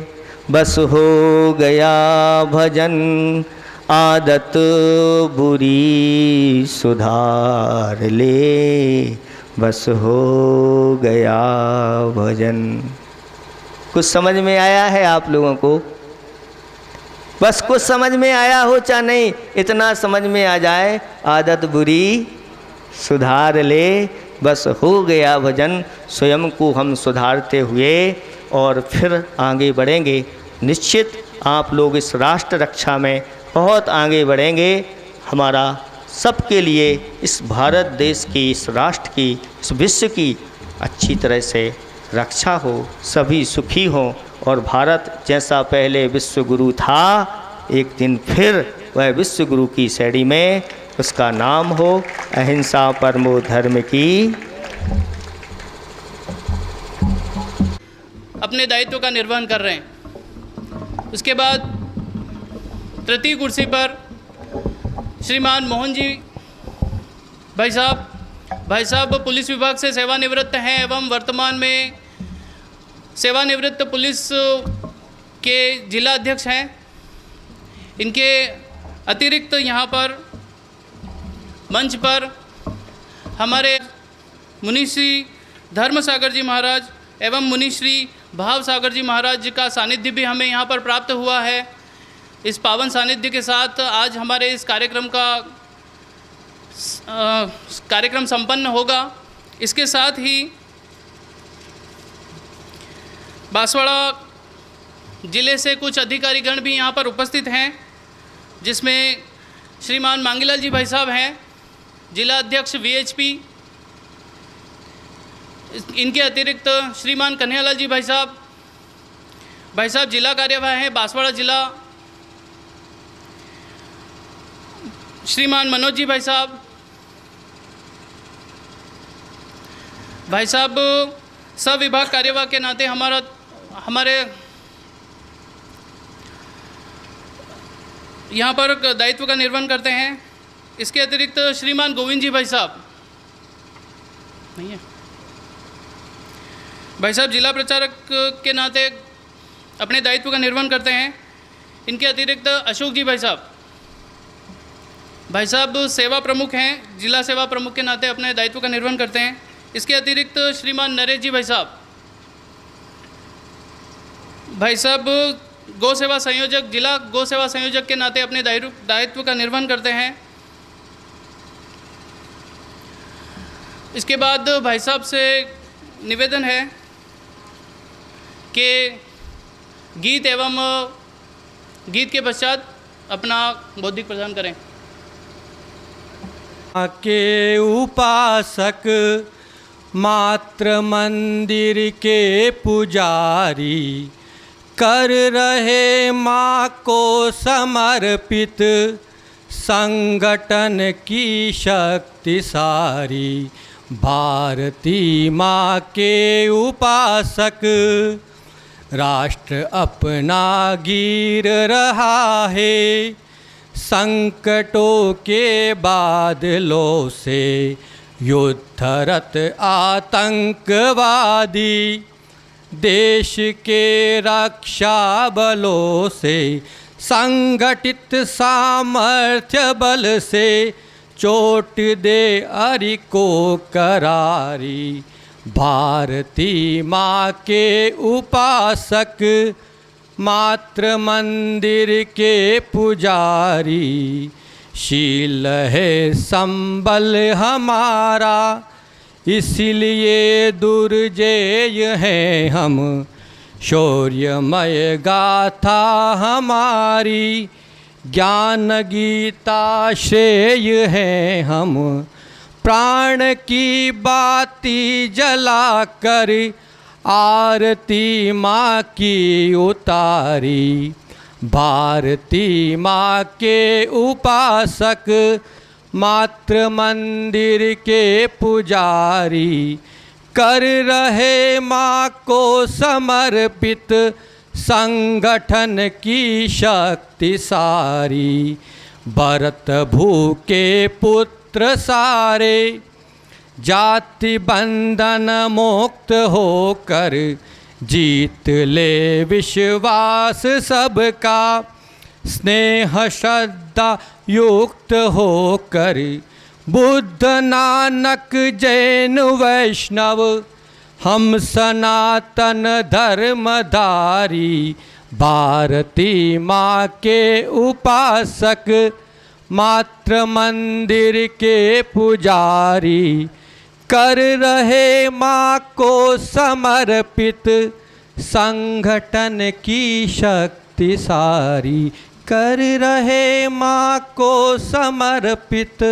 बस हो गया भजन, आदत बुरी सुधार ले, बस हो गया भजन। कुछ समझ में आया है आप लोगों को? बस कुछ समझ में आया हो चाहे नहीं, इतना समझ में आ जाए, आदत बुरी सुधार ले, बस हो गया भजन। स्वयं को हम सुधारते हुए और फिर आगे बढ़ेंगे। निश्चित आप लोग इस राष्ट्र रक्षा में बहुत आगे बढ़ेंगे। हमारा सबके लिए, इस भारत देश की, इस राष्ट्र की, इस विश्व की अच्छी तरह से रक्षा हो, सभी सुखी हों और भारत जैसा पहले विश्व गुरु था, एक दिन फिर वह विश्व गुरु की शैली में उसका नाम हो, अहिंसा परमो धर्म की। अपने दायित्व का निर्वहन कर रहे हैं। उसके बाद तृतीय कुर्सी पर श्रीमान मोहन जी भाई साहब पुलिस विभाग से सेवानिवृत्त हैं एवं वर्तमान में सेवानिवृत्त पुलिस के जिला अध्यक्ष हैं। इनके अतिरिक्त यहाँ पर मंच पर हमारे मुनिश्री धर्म सागर जी महाराज एवं मुनिश्री भाव सागर जी महाराज का सानिध्य भी हमें यहाँ पर प्राप्त हुआ है। इस पावन सानिध्य के साथ आज हमारे इस कार्यक्रम संपन्न होगा। इसके साथ ही बांसवाड़ा जिले से कुछ अधिकारीगण भी यहाँ पर उपस्थित हैं, जिसमें श्रीमान मांगीलाल जी भाई साहब हैं, जिला अध्यक्ष VHP। इनके अतिरिक्त श्रीमान कन्हैयालाल जी भाई साहब जिला कार्यवाह हैं बांसवाड़ा जिला। श्रीमान मनोज जी भाई साहब सब विभाग कार्यवाह के नाते हमारे यहाँ पर दायित्व का निर्वहन करते हैं। इसके अतिरिक्त श्रीमान गोविंद जी भाई साहब नहीं है, भाई साहब जिला प्रचारक के नाते अपने दायित्व का निर्वहन करते हैं। इनके अतिरिक्त अशोक जी भाई साहब सेवा प्रमुख हैं, जिला सेवा प्रमुख के नाते अपने दायित्व का निर्वहन करते हैं। इसके अतिरिक्त श्रीमान नरेश जी भाई साहब गौ सेवा संयोजक, जिला गौ सेवा संयोजक के नाते अपने दायित्व का निर्वहन करते हैं। इसके बाद भाई साहब से निवेदन है कि गीत के पश्चात अपना बौद्धिक प्रदान करें। के उपासक मात्र मंदिर के पुजारी, कर रहे माँ को समर्पित संगठन की शक्ति सारी। भारती माँ के उपासक राष्ट्र अपना गिर रहा है, संकटों के बादलों से युद्धरत आतंकवादी। देश के रक्षा बलों से संगठित सामर्थ्य बल से चोट दे अरि को करारी। भारती माँ के उपासक मात्र मंदिर के पुजारी। शील है संबल हमारा, इसलिए दुर्जेय हैं हम। शौर्यमय गाथा हमारी, ज्ञान गीता श्रेय हैं हम। प्राण की बाती जलाकर आरती माँ की उतारी। भारती माँ के उपासक मात्र मंदिर के पुजारी, कर रहे माँ को समर्पित संगठन की शक्ति सारी। भरत भूखे पुत्र पुत्र सारे, जाति बंधन मुक्त होकर जीत ले विश्वास सबका, स्नेह श्रद्धा युक्त होकर बुद्ध नानक जैन वैष्णव, हम सनातन धर्मधारी, भारती माँ के उपासक, मातृ मंदिर के पुजारी, कर रहे माँ को समर्पित, संगठन की शक्ति सारी, कर रहे माँ को समर्पित,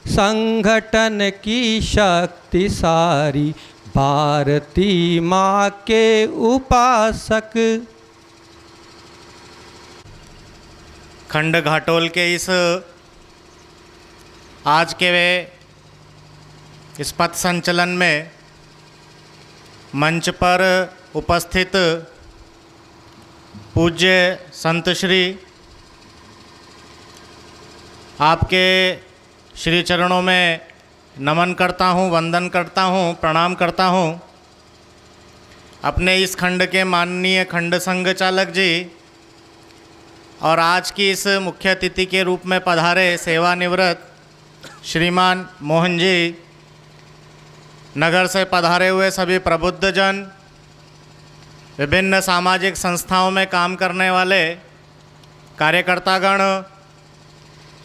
संगठन की शक्ति सारी, भारती माँ के उपासक। खंड घाटोल के इस आज के वे इस पथ संचलन में मंच पर उपस्थित पूज्य संत श्री, आपके श्री चरणों में नमन करता हूँ, वंदन करता हूँ, प्रणाम करता हूँ। अपने इस खंड के माननीय खंड संघ चालक जी और आज की इस मुख्य अतिथि के रूप में पधारे सेवानिवृत्त श्रीमान मोहन जी, नगर से पधारे हुए सभी प्रबुद्धजन, विभिन्न सामाजिक संस्थाओं में काम करने वाले कार्यकर्तागण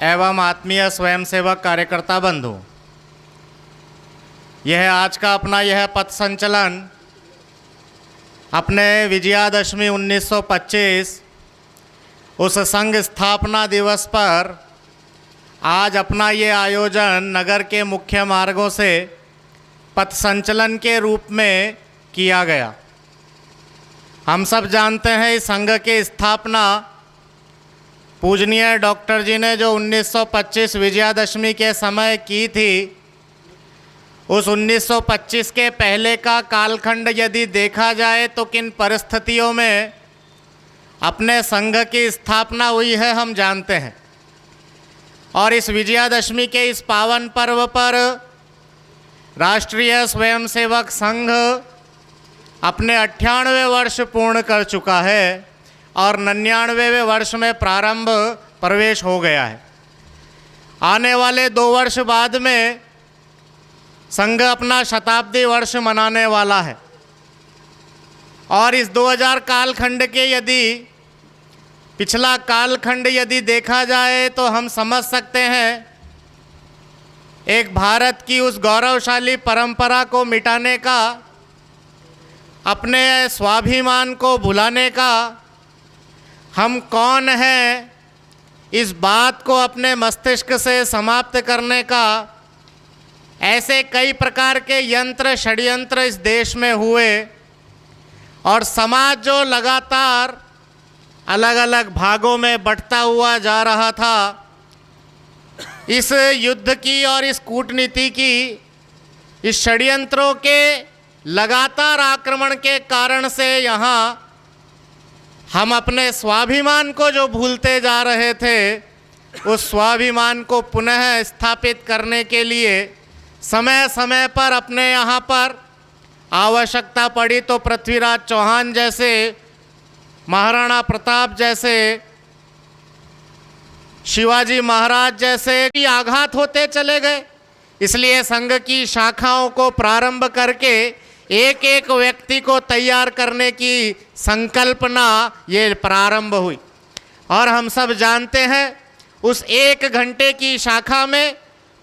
एवं आत्मीय स्वयंसेवक कार्यकर्ता बंधु, यह आज का अपना यह पथ संचलन अपने विजयादशमी 1925 उस संघ स्थापना दिवस पर आज अपना ये आयोजन नगर के मुख्य मार्गों से पथ संचलन के रूप में किया गया। हम सब जानते हैं इस संघ की स्थापना पूजनीय डॉक्टर जी ने जो 1925 विजयादशमी के समय की थी, उस 1925 के पहले का कालखंड यदि देखा जाए तो किन परिस्थितियों में अपने संघ की स्थापना हुई है हम जानते हैं। और इस विजयादशमी के इस पावन पर्व पर राष्ट्रीय स्वयंसेवक संघ अपने 98वें वर्ष पूर्ण कर चुका है और 99वें वर्ष में प्रारंभ प्रवेश हो गया है। आने वाले 2 वर्ष बाद में संघ अपना शताब्दी वर्ष मनाने वाला है। और इस 2000 कालखंड के यदि पिछला कालखंड यदि देखा जाए तो हम समझ सकते हैं एक भारत की उस गौरवशाली परंपरा को मिटाने का, अपने स्वाभिमान को भुलाने का, हम कौन हैं इस बात को अपने मस्तिष्क से समाप्त करने का, ऐसे कई प्रकार के यंत्र षड्यंत्र इस देश में हुए और समाज जो लगातार अलग अलग भागों में बंटता हुआ जा रहा था, इस युद्ध की और इस कूटनीति की, इस षड्यंत्रों के लगातार आक्रमण के कारण से यहाँ हम अपने स्वाभिमान को जो भूलते जा रहे थे, उस स्वाभिमान को पुनः स्थापित करने के लिए समय समय पर अपने यहाँ पर आवश्यकता पड़ी तो पृथ्वीराज चौहान जैसे, महाराणा प्रताप जैसे, शिवाजी महाराज जैसे भी आघात होते चले गए। इसलिए संघ की शाखाओं को प्रारंभ करके एक एक व्यक्ति को तैयार करने की संकल्पना ये प्रारंभ हुई। और हम सब जानते हैं उस 1 घंटे की शाखा में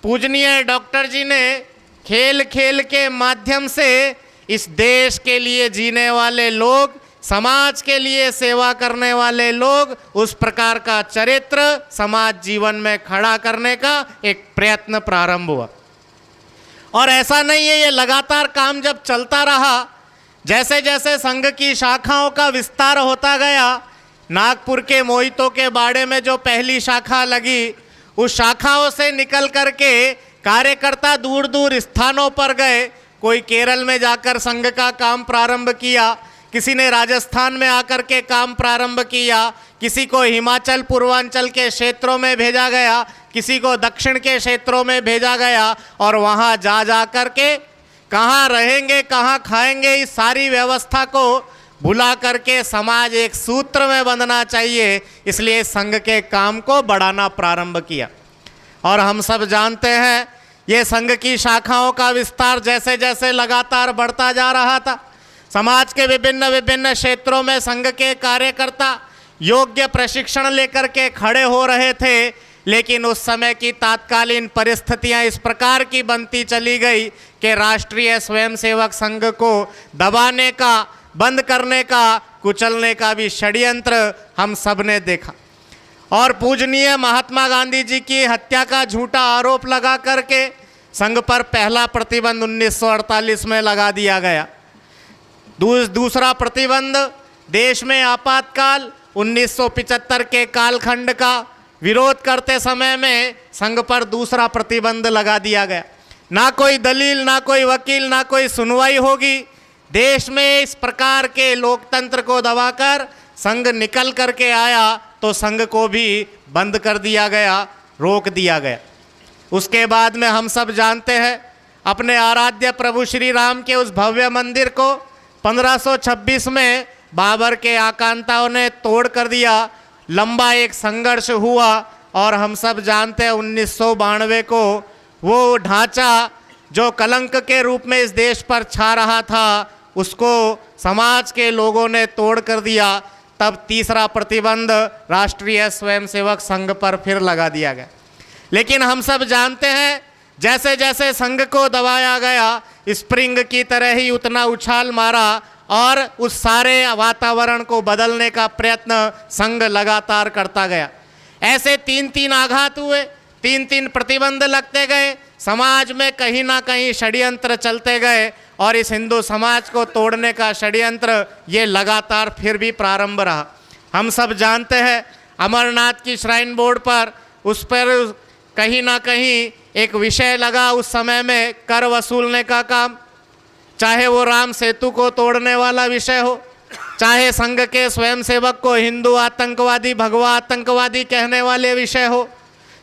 पूजनीय डॉक्टर जी ने खेल खेल के माध्यम से इस देश के लिए जीने वाले लोग, समाज के लिए सेवा करने वाले लोग, उस प्रकार का चरित्र समाज जीवन में खड़ा करने का एक प्रयत्न प्रारंभ हुआ। और ऐसा नहीं है, ये लगातार काम जब चलता रहा, जैसे जैसे संघ की शाखाओं का विस्तार होता गया, नागपुर के मोहितों के बाड़े में जो पहली शाखा लगी, उस शाखाओं से निकल करके कार्यकर्ता दूर दूर स्थानों पर गए। कोई केरल में जाकर संघ का काम प्रारंभ किया, किसी ने राजस्थान में आकर के काम प्रारंभ किया, किसी को हिमाचल पूर्वांचल के क्षेत्रों में भेजा गया, किसी को दक्षिण के क्षेत्रों में भेजा गया, और वहाँ जा कर के कहाँ रहेंगे, कहाँ खाएंगे, इस सारी व्यवस्था को भुला करके समाज एक सूत्र में बंधना चाहिए, इसलिए संघ के काम को बढ़ाना प्रारंभ किया। और हम सब जानते हैं ये संघ की शाखाओं का विस्तार जैसे जैसे लगातार बढ़ता जा रहा था, समाज के विभिन्न विभिन्न क्षेत्रों में संघ के कार्यकर्ता योग्य प्रशिक्षण लेकर के खड़े हो रहे थे, लेकिन उस समय की तात्कालीन परिस्थितियां इस प्रकार की बनती चली गई कि राष्ट्रीय स्वयंसेवक संघ को दबाने का, बंद करने का, कुचलने का भी षड्यंत्र हम सब ने देखा। और पूजनीय महात्मा गांधी जी की हत्या का झूठा आरोप लगा करके संघ पर पहला प्रतिबंध 1948 में लगा दिया गया। दूसरा प्रतिबंध देश में आपातकाल 1975 के कालखंड का विरोध करते समय में संघ पर दूसरा प्रतिबंध लगा दिया गया। ना कोई दलील, ना कोई वकील, ना कोई सुनवाई होगी। देश में इस प्रकार के लोकतंत्र को दबाकर संघ निकल करके आया तो संघ को भी बंद कर दिया गया, रोक दिया गया। उसके बाद में हम सब जानते हैं अपने आराध्य प्रभु श्री राम के उस भव्य मंदिर को 1526 में बाबर के आकांताओं ने तोड़ कर दिया। लंबा एक संघर्ष हुआ और हम सब जानते हैं 1992 को वो ढांचा जो कलंक के रूप में इस देश पर छा रहा था, उसको समाज के लोगों ने तोड़ कर दिया। तब तीसरा प्रतिबंध राष्ट्रीय स्वयंसेवक संघ पर फिर लगा दिया गया। लेकिन हम सब जानते हैं जैसे जैसे संघ को दबाया गया, स्प्रिंग की तरह ही उतना उछाल मारा और उस सारे वातावरण को बदलने का प्रयत्न संघ लगातार करता गया। ऐसे 3-3 आघात हुए, 3-3 प्रतिबंध लगते गए, समाज में कहीं ना कहीं षड्यंत्र चलते गए और इस हिंदू समाज को तोड़ने का षड्यंत्र ये लगातार फिर भी प्रारंभ रहा। हम सब जानते हैं अमरनाथ की श्राइन बोर्ड पर उस पर कहीं ना कहीं एक विषय लगा उस समय में कर वसूलने का काम, चाहे वो राम सेतु को तोड़ने वाला विषय हो, चाहे संघ के स्वयंसेवक को हिंदू आतंकवादी, भगवा आतंकवादी कहने वाले विषय हो,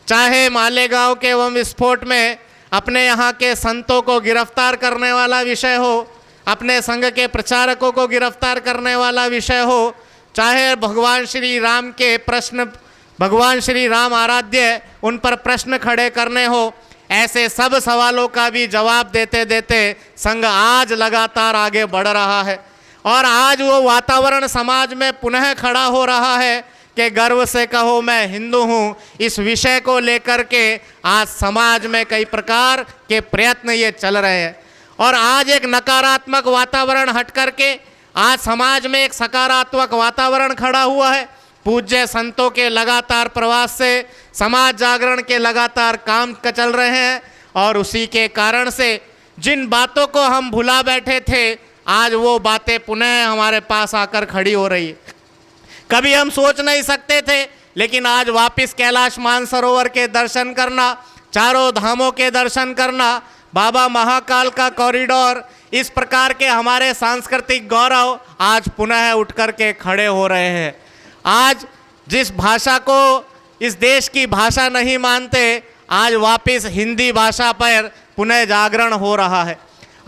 चाहे मालेगांव के बम विस्फोट में अपने यहाँ के संतों को गिरफ्तार करने वाला विषय हो, अपने संघ के प्रचारकों को गिरफ्तार करने वाला विषय हो, चाहे भगवान श्री राम के प्रश्न, भगवान श्री राम आराध्य उन पर प्रश्न खड़े करने हो, ऐसे सब सवालों का भी जवाब देते देते संघ आज लगातार आगे बढ़ रहा है। और आज वो वातावरण समाज में पुनः खड़ा हो रहा है कि गर्व से कहो मैं हिंदू हूँ। इस विषय को लेकर के आज समाज में कई प्रकार के प्रयत्न ये चल रहे हैं और आज एक नकारात्मक वातावरण हट करके आज समाज में एक सकारात्मक वातावरण खड़ा हुआ है। पूज्य संतों के लगातार प्रवास से समाज जागरण के लगातार काम चल रहे हैं और उसी के कारण से जिन बातों को हम भुला बैठे थे आज वो बातें पुनः हमारे पास आकर खड़ी हो रही है। कभी हम सोच नहीं सकते थे, लेकिन आज वापस कैलाश मानसरोवर के दर्शन करना, चारों धामों के दर्शन करना, बाबा महाकाल का कॉरिडोर, इस प्रकार के हमारे सांस्कृतिक गौरव आज पुनः उठ कर के खड़े हो रहे हैं। आज जिस भाषा को इस देश की भाषा नहीं मानते, आज वापस हिंदी भाषा पर पुनः जागरण हो रहा है।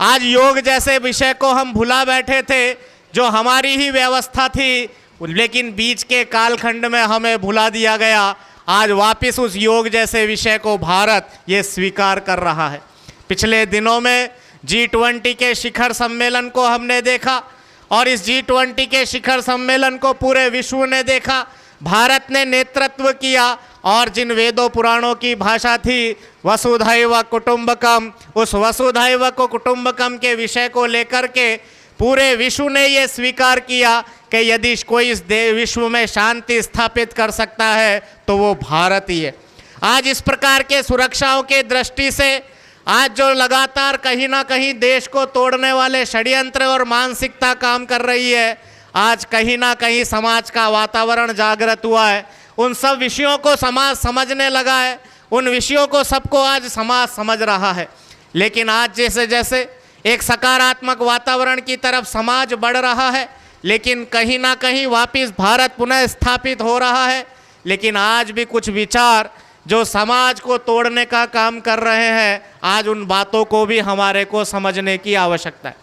आज योग जैसे विषय को हम भुला बैठे थे, जो हमारी ही व्यवस्था थी, लेकिन बीच के कालखंड में हमें भुला दिया गया। आज वापस उस योग जैसे विषय को भारत ये स्वीकार कर रहा है। पिछले दिनों में G20 के शिखर सम्मेलन को हमने देखा और इस G20 के शिखर सम्मेलन को पूरे विश्व ने देखा। भारत ने नेतृत्व किया और जिन वेदों पुराणों की भाषा थी वसुधैव कुटुंबकम, उस वसुधैव कुटुंबकम के विषय को लेकर के पूरे विश्व ने ये स्वीकार किया कि यदि कोई इस विश्व में शांति स्थापित कर सकता है तो वो भारत ही है। आज इस प्रकार के सुरक्षाओं के दृष्टि से आज जो लगातार कहीं ना कहीं देश को तोड़ने वाले षड्यंत्र और मानसिकता काम कर रही है, आज कहीं ना कहीं समाज का वातावरण जागृत हुआ है। उन सब विषयों को समाज समझने लगा है, उन विषयों को सबको आज समाज समझ रहा है। लेकिन आज जैसे जैसे एक सकारात्मक वातावरण की तरफ समाज बढ़ रहा है, लेकिन कहीं ना कहीं वापस भारत पुनः स्थापित हो रहा है। लेकिन आज भी कुछ विचार जो समाज को तोड़ने का काम कर रहे हैं, आज उन बातों को भी हमारे को समझने की आवश्यकता है।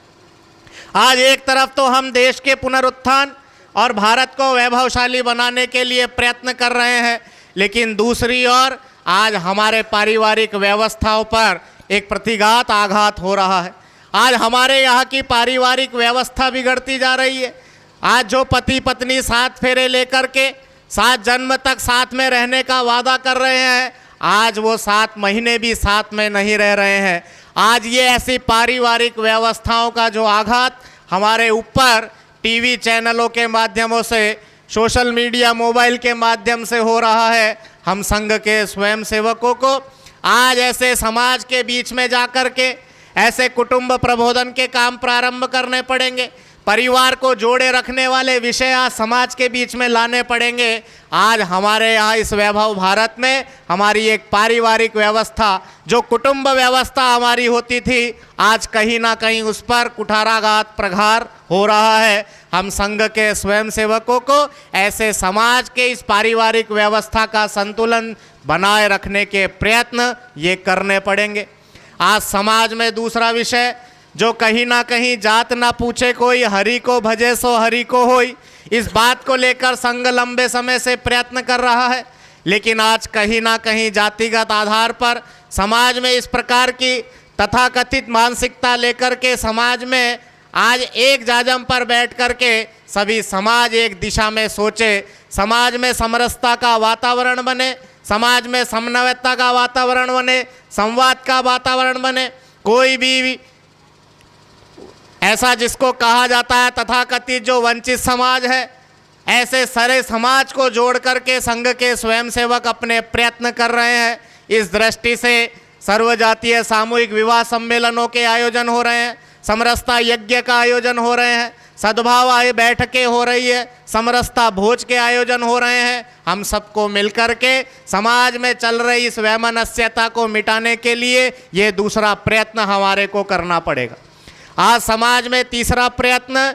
आज एक तरफ तो हम देश के पुनरुत्थान और भारत को वैभवशाली बनाने के लिए प्रयत्न कर रहे हैं, लेकिन दूसरी ओर आज हमारे पारिवारिक व्यवस्थाओं पर एक प्रतिघात आघात हो रहा है। आज हमारे यहाँ की पारिवारिक व्यवस्था बिगड़ती जा रही है। आज जो पति पत्नी 7 फेरे लेकर के 7 जन्म तक साथ में रहने का वादा कर रहे हैं, आज वो 7 महीने भी साथ में नहीं रह रहे हैं। आज ये ऐसी पारिवारिक व्यवस्थाओं का जो आघात हमारे ऊपर टीवी चैनलों के माध्यमों से, सोशल मीडिया, मोबाइल के माध्यम से हो रहा है, हम संघ के स्वयंसेवकों को आज ऐसे समाज के बीच में जाकर के ऐसे कुटुंब प्रबोधन के काम प्रारंभ करने पड़ेंगे। परिवार को जोड़े रखने वाले विषय आज समाज के बीच में लाने पड़ेंगे। आज हमारे यहाँ इस वैभव भारत में हमारी एक पारिवारिक व्यवस्था, जो कुटुंब व्यवस्था हमारी होती थी, आज कहीं ना कहीं उस पर कुठाराघात प्रहार हो रहा है। हम संघ के स्वयंसेवकों को ऐसे समाज के इस पारिवारिक व्यवस्था का संतुलन बनाए रखने के प्रयत्न ये करने पड़ेंगे। आज समाज में दूसरा विषय जो कहीं ना कहीं जात ना पूछे कोई, हरि को भजे सो हरि को होई, इस बात को लेकर संघ लंबे समय से प्रयत्न कर रहा है। लेकिन आज कहीं ना कहीं जातिगत आधार पर समाज में इस प्रकार की तथाकथित मानसिकता लेकर के समाज में आज एक जाजम पर बैठ कर के सभी समाज एक दिशा में सोचे, समाज में समरसता का वातावरण बने, समाज में समन्वयता का वातावरण बने, संवाद का वातावरण बने। कोई भी ऐसा जिसको कहा जाता है तथाकथित जो वंचित समाज है, ऐसे सारे समाज को जोड़ करके संघ के स्वयंसेवक अपने प्रयत्न कर रहे हैं। इस दृष्टि से सर्वजातीय सामूहिक विवाह सम्मेलनों के आयोजन हो रहे हैं, समरसता यज्ञ का आयोजन हो रहे हैं, सद्भाव बैठकें हो रही है, समरसता भोज के आयोजन हो रहे हैं। हम सबको मिलकर के समाज में चल रही इस वैमनस्यता को मिटाने के लिए ये दूसरा प्रयत्न हमारे को करना पड़ेगा। आज समाज में तीसरा प्रयत्न,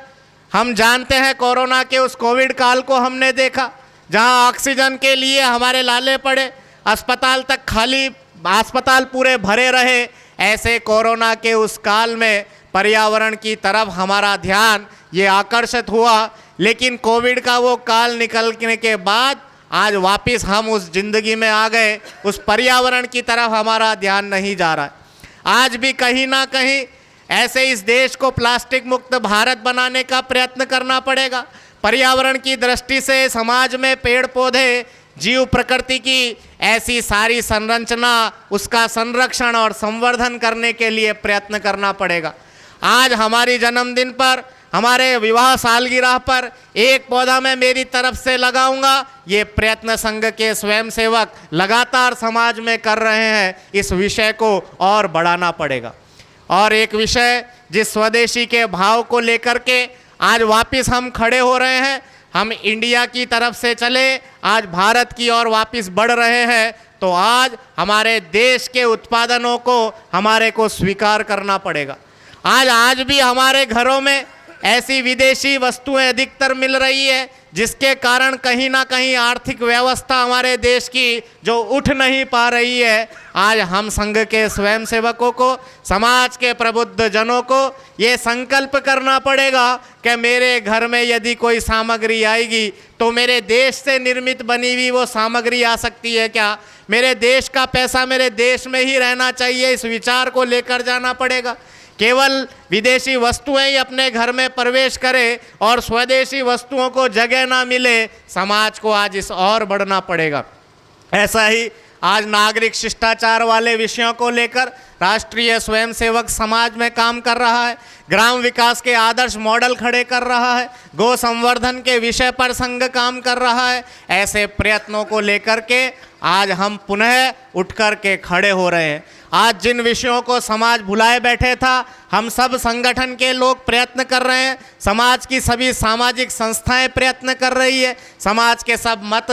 हम जानते हैं कोरोना के उस कोविड काल को हमने देखा, जहां ऑक्सीजन के लिए हमारे लाले पड़े, अस्पताल तक खाली, अस्पताल पूरे भरे रहे। ऐसे कोरोना के उस काल में पर्यावरण की तरफ हमारा ध्यान ये आकर्षित हुआ, लेकिन कोविड का वो काल निकलने के बाद आज वापस हम उस जिंदगी में आ गए, उस पर्यावरण की तरफ हमारा ध्यान नहीं जा रहा है। आज भी कहीं ना कहीं ऐसे इस देश को प्लास्टिक मुक्त भारत बनाने का प्रयत्न करना पड़ेगा। पर्यावरण की दृष्टि से समाज में पेड़ पौधे, जीव प्रकृति की ऐसी सारी संरचना, उसका संरक्षण और संवर्धन करने के लिए प्रयत्न करना पड़ेगा। आज हमारी जन्मदिन पर, हमारे विवाह सालगिरह पर एक पौधा मैं मेरी तरफ से लगाऊंगा, ये प्रयत्न संघ के स्वयंसेवक लगातार समाज में कर रहे हैं। इस विषय को और बढ़ाना पड़ेगा। और एक विषय जिस स्वदेशी के भाव को लेकर के आज वापस हम खड़े हो रहे हैं, हम इंडिया की तरफ से चले, आज भारत की ओर वापस बढ़ रहे हैं, तो आज हमारे देश के उत्पादनों को हमारे को स्वीकार करना पड़ेगा। आज भी हमारे घरों में ऐसी विदेशी वस्तुएं अधिकतर मिल रही है, जिसके कारण कहीं ना कहीं आर्थिक व्यवस्था हमारे देश की जो उठ नहीं पा रही है। आज हम संघ के स्वयंसेवकों को, समाज के प्रबुद्ध जनों को ये संकल्प करना पड़ेगा कि मेरे घर में यदि कोई सामग्री आएगी तो मेरे देश से निर्मित बनी हुई वो सामग्री आ सकती है क्या, मेरे देश का पैसा मेरे देश में ही रहना चाहिए, इस विचार को लेकर जाना पड़ेगा। केवल विदेशी वस्तुएं ही अपने घर में प्रवेश करें और स्वदेशी वस्तुओं को जगह ना मिले, समाज को आज इस और बढ़ना पड़ेगा। ऐसा ही आज नागरिक शिष्टाचार वाले विषयों को लेकर राष्ट्रीय स्वयंसेवक समाज में काम कर रहा है, ग्राम विकास के आदर्श मॉडल खड़े कर रहा है, गो संवर्धन के विषय पर संघ काम कर रहा है। ऐसे प्रयत्नों को लेकर के आज हम पुनः उठ कर के खड़े हो रहे हैं। आज जिन विषयों को समाज भुलाए बैठे था, हम सब संगठन के लोग प्रयत्न कर रहे हैं, समाज की सभी सामाजिक संस्थाएं प्रयत्न कर रही है, समाज के सब मत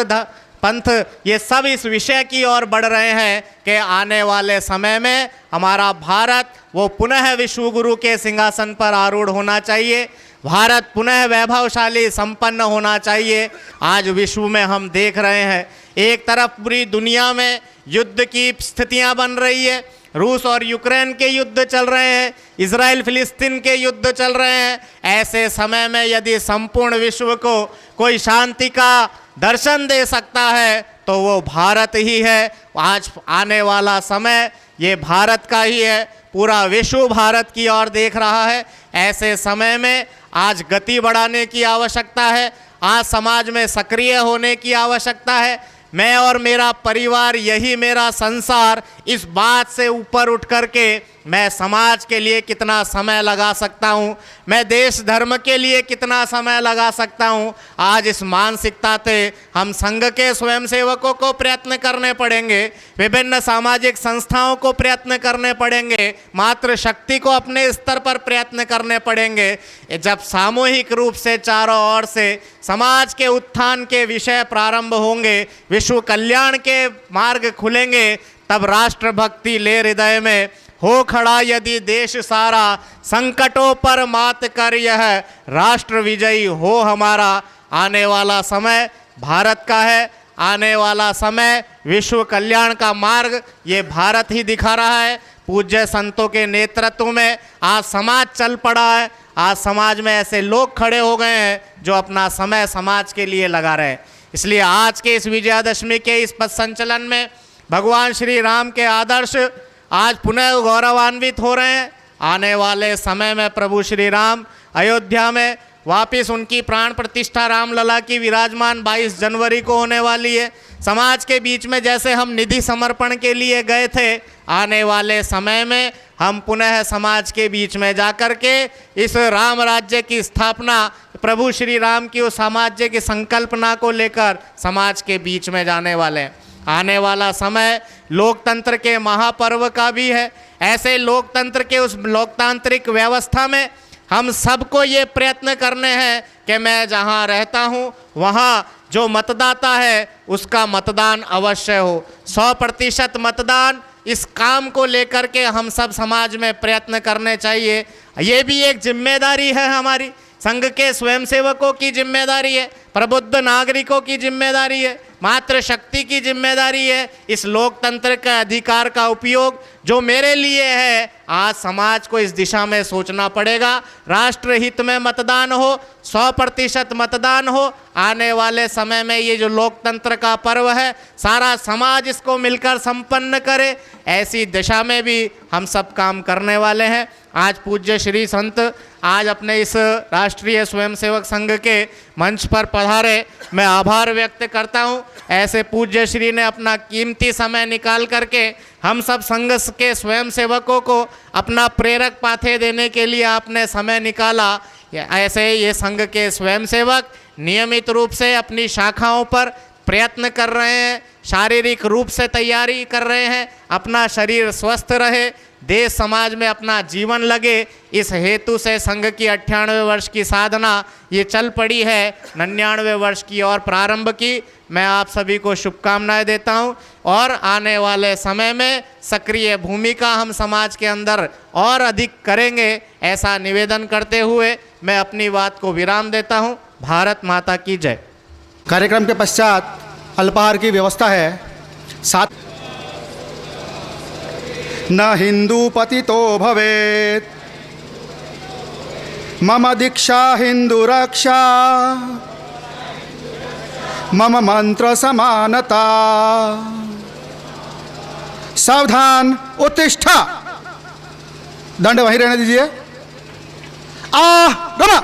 पंथ ये सब इस विषय की ओर बढ़ रहे हैं कि आने वाले समय में हमारा भारत वो पुनः विश्व गुरु के सिंहासन पर आरूढ़ होना चाहिए। भारत पुनः वैभवशाली संपन्न होना चाहिए। आज विश्व में हम देख रहे हैं, एक तरफ पूरी दुनिया में युद्ध की स्थितियां बन रही है, रूस और यूक्रेन के युद्ध चल रहे हैं, इजराइल फिलिस्तीन के युद्ध चल रहे हैं। ऐसे समय में यदि संपूर्ण विश्व को कोई शांति का दर्शन दे सकता है तो वो भारत ही है। आज आने वाला समय ये भारत का ही है, पूरा विश्व भारत की ओर देख रहा है। ऐसे समय में आज गति बढ़ाने की आवश्यकता है, आज समाज में सक्रिय होने की आवश्यकता है। मैं और मेरा परिवार, यही मेरा संसार, इस बात से ऊपर उठ कर के मैं समाज के लिए कितना समय लगा सकता हूँ, मैं देश धर्म के लिए कितना समय लगा सकता हूँ। आज इस मानसिकता से हम संघ के स्वयंसेवकों को प्रयत्न करने पड़ेंगे, विभिन्न सामाजिक संस्थाओं को प्रयत्न करने पड़ेंगे, मातृ शक्ति को अपने स्तर पर प्रयत्न करने पड़ेंगे। जब सामूहिक रूप से चारों ओर से समाज के उत्थान के विषय प्रारंभ होंगे, विश्व कल्याण के मार्ग खुलेंगे, तब राष्ट्रभक्ति ले हृदय में हो खड़ा यदि देश सारा, संकटों पर मात कर यह राष्ट्र विजयी हो हमारा। आने वाला समय भारत का है, आने वाला समय विश्व कल्याण का मार्ग ये भारत ही दिखा रहा है। पूज्य संतों के नेतृत्व में आज समाज चल पड़ा है, आज समाज में ऐसे लोग खड़े हो गए हैं जो अपना समय समाज के लिए लगा रहे हैं। इसलिए आज के इस विजयादशमी के इस पथ संचलन में भगवान श्री राम के आदर्श आज पुनः गौरवान्वित हो रहे हैं। आने वाले समय में प्रभु श्री राम अयोध्या में वापस उनकी प्राण प्रतिष्ठा रामलला की विराजमान 22 जनवरी को होने वाली है। समाज के बीच में जैसे हम निधि समर्पण के लिए गए थे, आने वाले समय में हम पुनः समाज के बीच में जाकर के इस राम राज्य की स्थापना, प्रभु श्री राम की उस साम्राज्य की संकल्पना को लेकर समाज के बीच में जाने वाले हैं। आने वाला समय लोकतंत्र के महापर्व का भी है। ऐसे लोकतंत्र के उस लोकतांत्रिक व्यवस्था में हम सबको ये प्रयत्न करने हैं कि मैं जहाँ रहता हूँ वहाँ जो मतदाता है उसका मतदान अवश्य हो। 100% मतदान, इस काम को लेकर के हम सब समाज में प्रयत्न करने चाहिए। ये भी एक जिम्मेदारी है हमारी, संघ के स्वयंसेवकों की जिम्मेदारी है, प्रबुद्ध नागरिकों की जिम्मेदारी है, मातृ शक्ति की जिम्मेदारी है। इस लोकतंत्र का अधिकार का उपयोग जो मेरे लिए है, आज समाज को इस दिशा में सोचना पड़ेगा। राष्ट्र हित में मतदान हो, 100% मतदान हो। आने वाले समय में ये जो लोकतंत्र का पर्व है, सारा समाज इसको मिलकर संपन्न करे, ऐसी दिशा में भी हम सब काम करने वाले हैं। आज पूज्य श्री संत आज अपने इस राष्ट्रीय स्वयंसेवक संघ के मंच पर पधारे, मैं आभार व्यक्त करता हूँ। ऐसे पूज्य श्री ने अपना कीमती समय निकाल करके हम सब संघ के स्वयंसेवकों को अपना प्रेरक पाथे देने के लिए आपने समय निकाला। ऐसे ये संघ के स्वयंसेवक नियमित रूप से अपनी शाखाओं पर प्रयत्न कर रहे हैं, शारीरिक रूप से तैयारी कर रहे हैं, अपना शरीर स्वस्थ रहे, देश समाज में अपना जीवन लगे, इस हेतु से संघ की 98वें वर्ष की साधना ये चल पड़ी है, 99वें वर्ष की और प्रारंभ की। मैं आप सभी को शुभकामनाएं देता हूं और आने वाले समय में सक्रिय भूमिका हम समाज के अंदर और अधिक करेंगे, ऐसा निवेदन करते हुए मैं अपनी बात को विराम देता हूं। भारत माता की जय। कार्यक्रम के पश्चात अल्पाहार की व्यवस्था है। साथ न हिंदू पतितो भवेत्, मम दीक्षा हिंदू रक्षा, मम मंत्र समानता। सावधान, उत्तिष्ठा। दंड वहीं रहने दीजिए। रमा